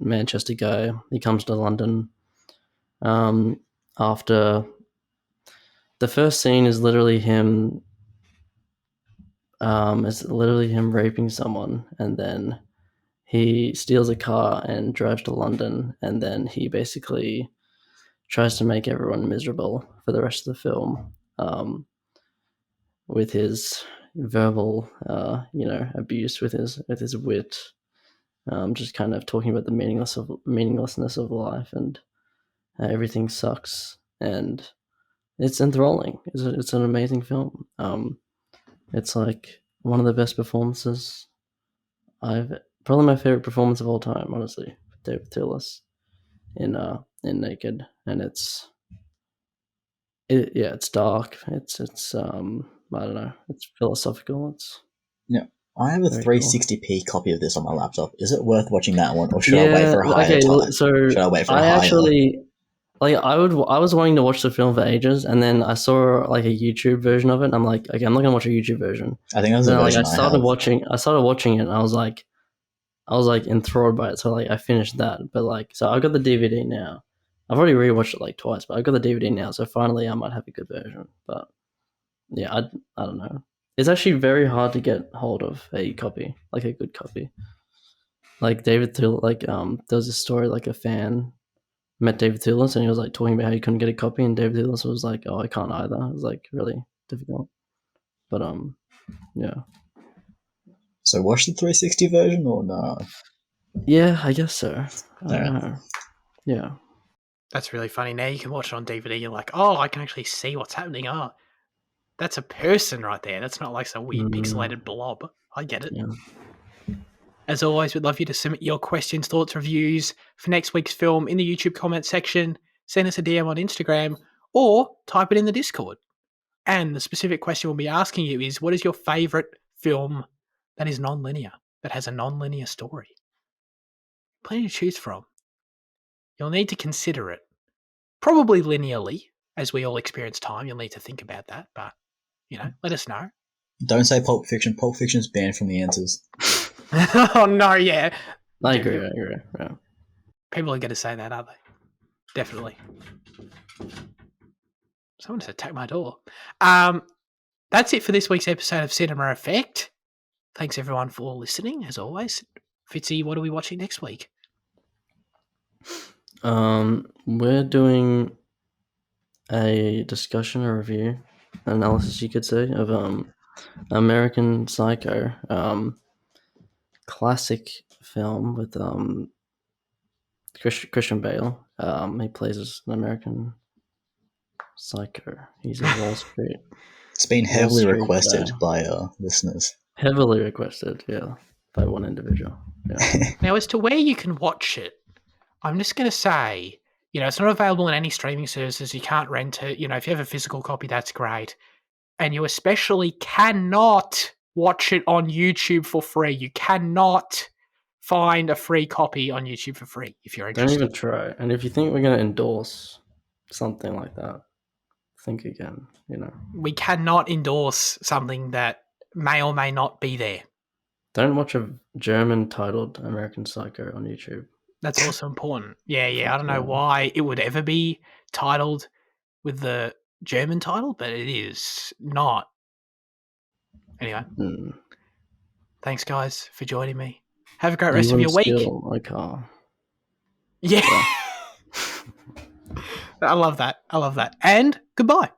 Speaker 3: Manchester guy. He comes to London after the first scene is literally him raping someone, and then he steals a car and drives to London, and then he basically tries to make everyone miserable for the rest of the film with his verbal abuse, with his wit, just kind of talking about the meaninglessness of life, and everything sucks, and it's enthralling. It's an amazing film. It's like one of the best performances probably my favorite performance of all time, honestly, David Thewlis in Naked, and it's dark. It's I don't know. It's philosophical.
Speaker 2: Yeah. I have a
Speaker 3: Very cool.
Speaker 2: 360p copy of this on my laptop. Is it worth watching that one, or should I wait
Speaker 3: Yeah.
Speaker 2: for a higher
Speaker 3: Okay.
Speaker 2: time?
Speaker 3: So
Speaker 2: Should I wait for a
Speaker 3: I
Speaker 2: higher?
Speaker 3: actually like I was wanting to watch the film for ages, and then I saw like a YouTube version of it. And I'm like, okay, I'm not gonna watch a YouTube version.
Speaker 2: I think that's
Speaker 3: And
Speaker 2: the
Speaker 3: then like
Speaker 2: version I have.
Speaker 3: I started watching it, and I was like enthralled by it. So like I finished that. But like so I got the DVD now. I've already rewatched it like twice, but I got the DVD now. So finally, I might have a good version. But yeah, I don't know. It's actually very hard to get hold of a copy, like a good copy. Like David Thiel, like there was a story like a fan met David Thewlis and he was like talking about how he couldn't get a copy, and David Thewlis was like, "Oh, I can't either." It was like really difficult. But yeah,
Speaker 2: So watch the 360 version or no?
Speaker 3: yeah, I guess so. I don't
Speaker 2: Yeah.
Speaker 3: know. Yeah,
Speaker 1: That's really funny. Now you can watch it on DVD. You're like, oh, I can actually see what's happening. Oh, that's a person right there. That's not like some weird pixelated blob. I get it.
Speaker 3: yeah.
Speaker 1: As always, we'd love you to submit your questions, thoughts, reviews for next week's film in the YouTube comment section. Send us a DM on Instagram or type it in the Discord. And the specific question we'll be asking you is, what is your favourite film that is non-linear, that has a non-linear story? Plenty to choose from. You'll need to consider it. Probably linearly, as we all experience time. You'll need to think about that, but, let us know.
Speaker 2: Don't say Pulp Fiction. Pulp Fiction's banned from the answers.
Speaker 1: Oh, no, yeah.
Speaker 3: I agree. Yeah.
Speaker 1: People are going to say that, aren't they? Definitely. Someone just attacked my door. That's it for this week's episode of Cinema Effect. Thanks, everyone, for listening, as always. Fitzy, what are we watching next week?
Speaker 3: We're doing a discussion, a review, analysis, you could say, of American Psycho, classic film with Christian Bale. He plays as an American psycho. He's a Wall Street.
Speaker 2: It's been heavily
Speaker 3: Street
Speaker 2: requested
Speaker 3: guy.
Speaker 2: by listeners.
Speaker 3: Heavily requested, yeah, by one individual. Yeah.
Speaker 1: Now, as to where you can watch it, I'm just going to say, it's not available in any streaming services. You can't rent it. If you have a physical copy, that's great. And you especially cannot watch it on YouTube for free. You cannot find a free copy on YouTube for free if you're
Speaker 3: Don't
Speaker 1: interested.
Speaker 3: even try. And if you think we're going to endorse something like that, think again,
Speaker 1: We cannot endorse something that may or may not be there.
Speaker 3: Don't watch a German titled American Psycho on YouTube.
Speaker 1: That's also important. Yeah. I don't know why it would ever be titled with the German title, but it is not. Anyway, Thanks, guys, for joining me. Have a great rest of your week.
Speaker 3: Steal my car.
Speaker 1: Yeah. I love that. And goodbye.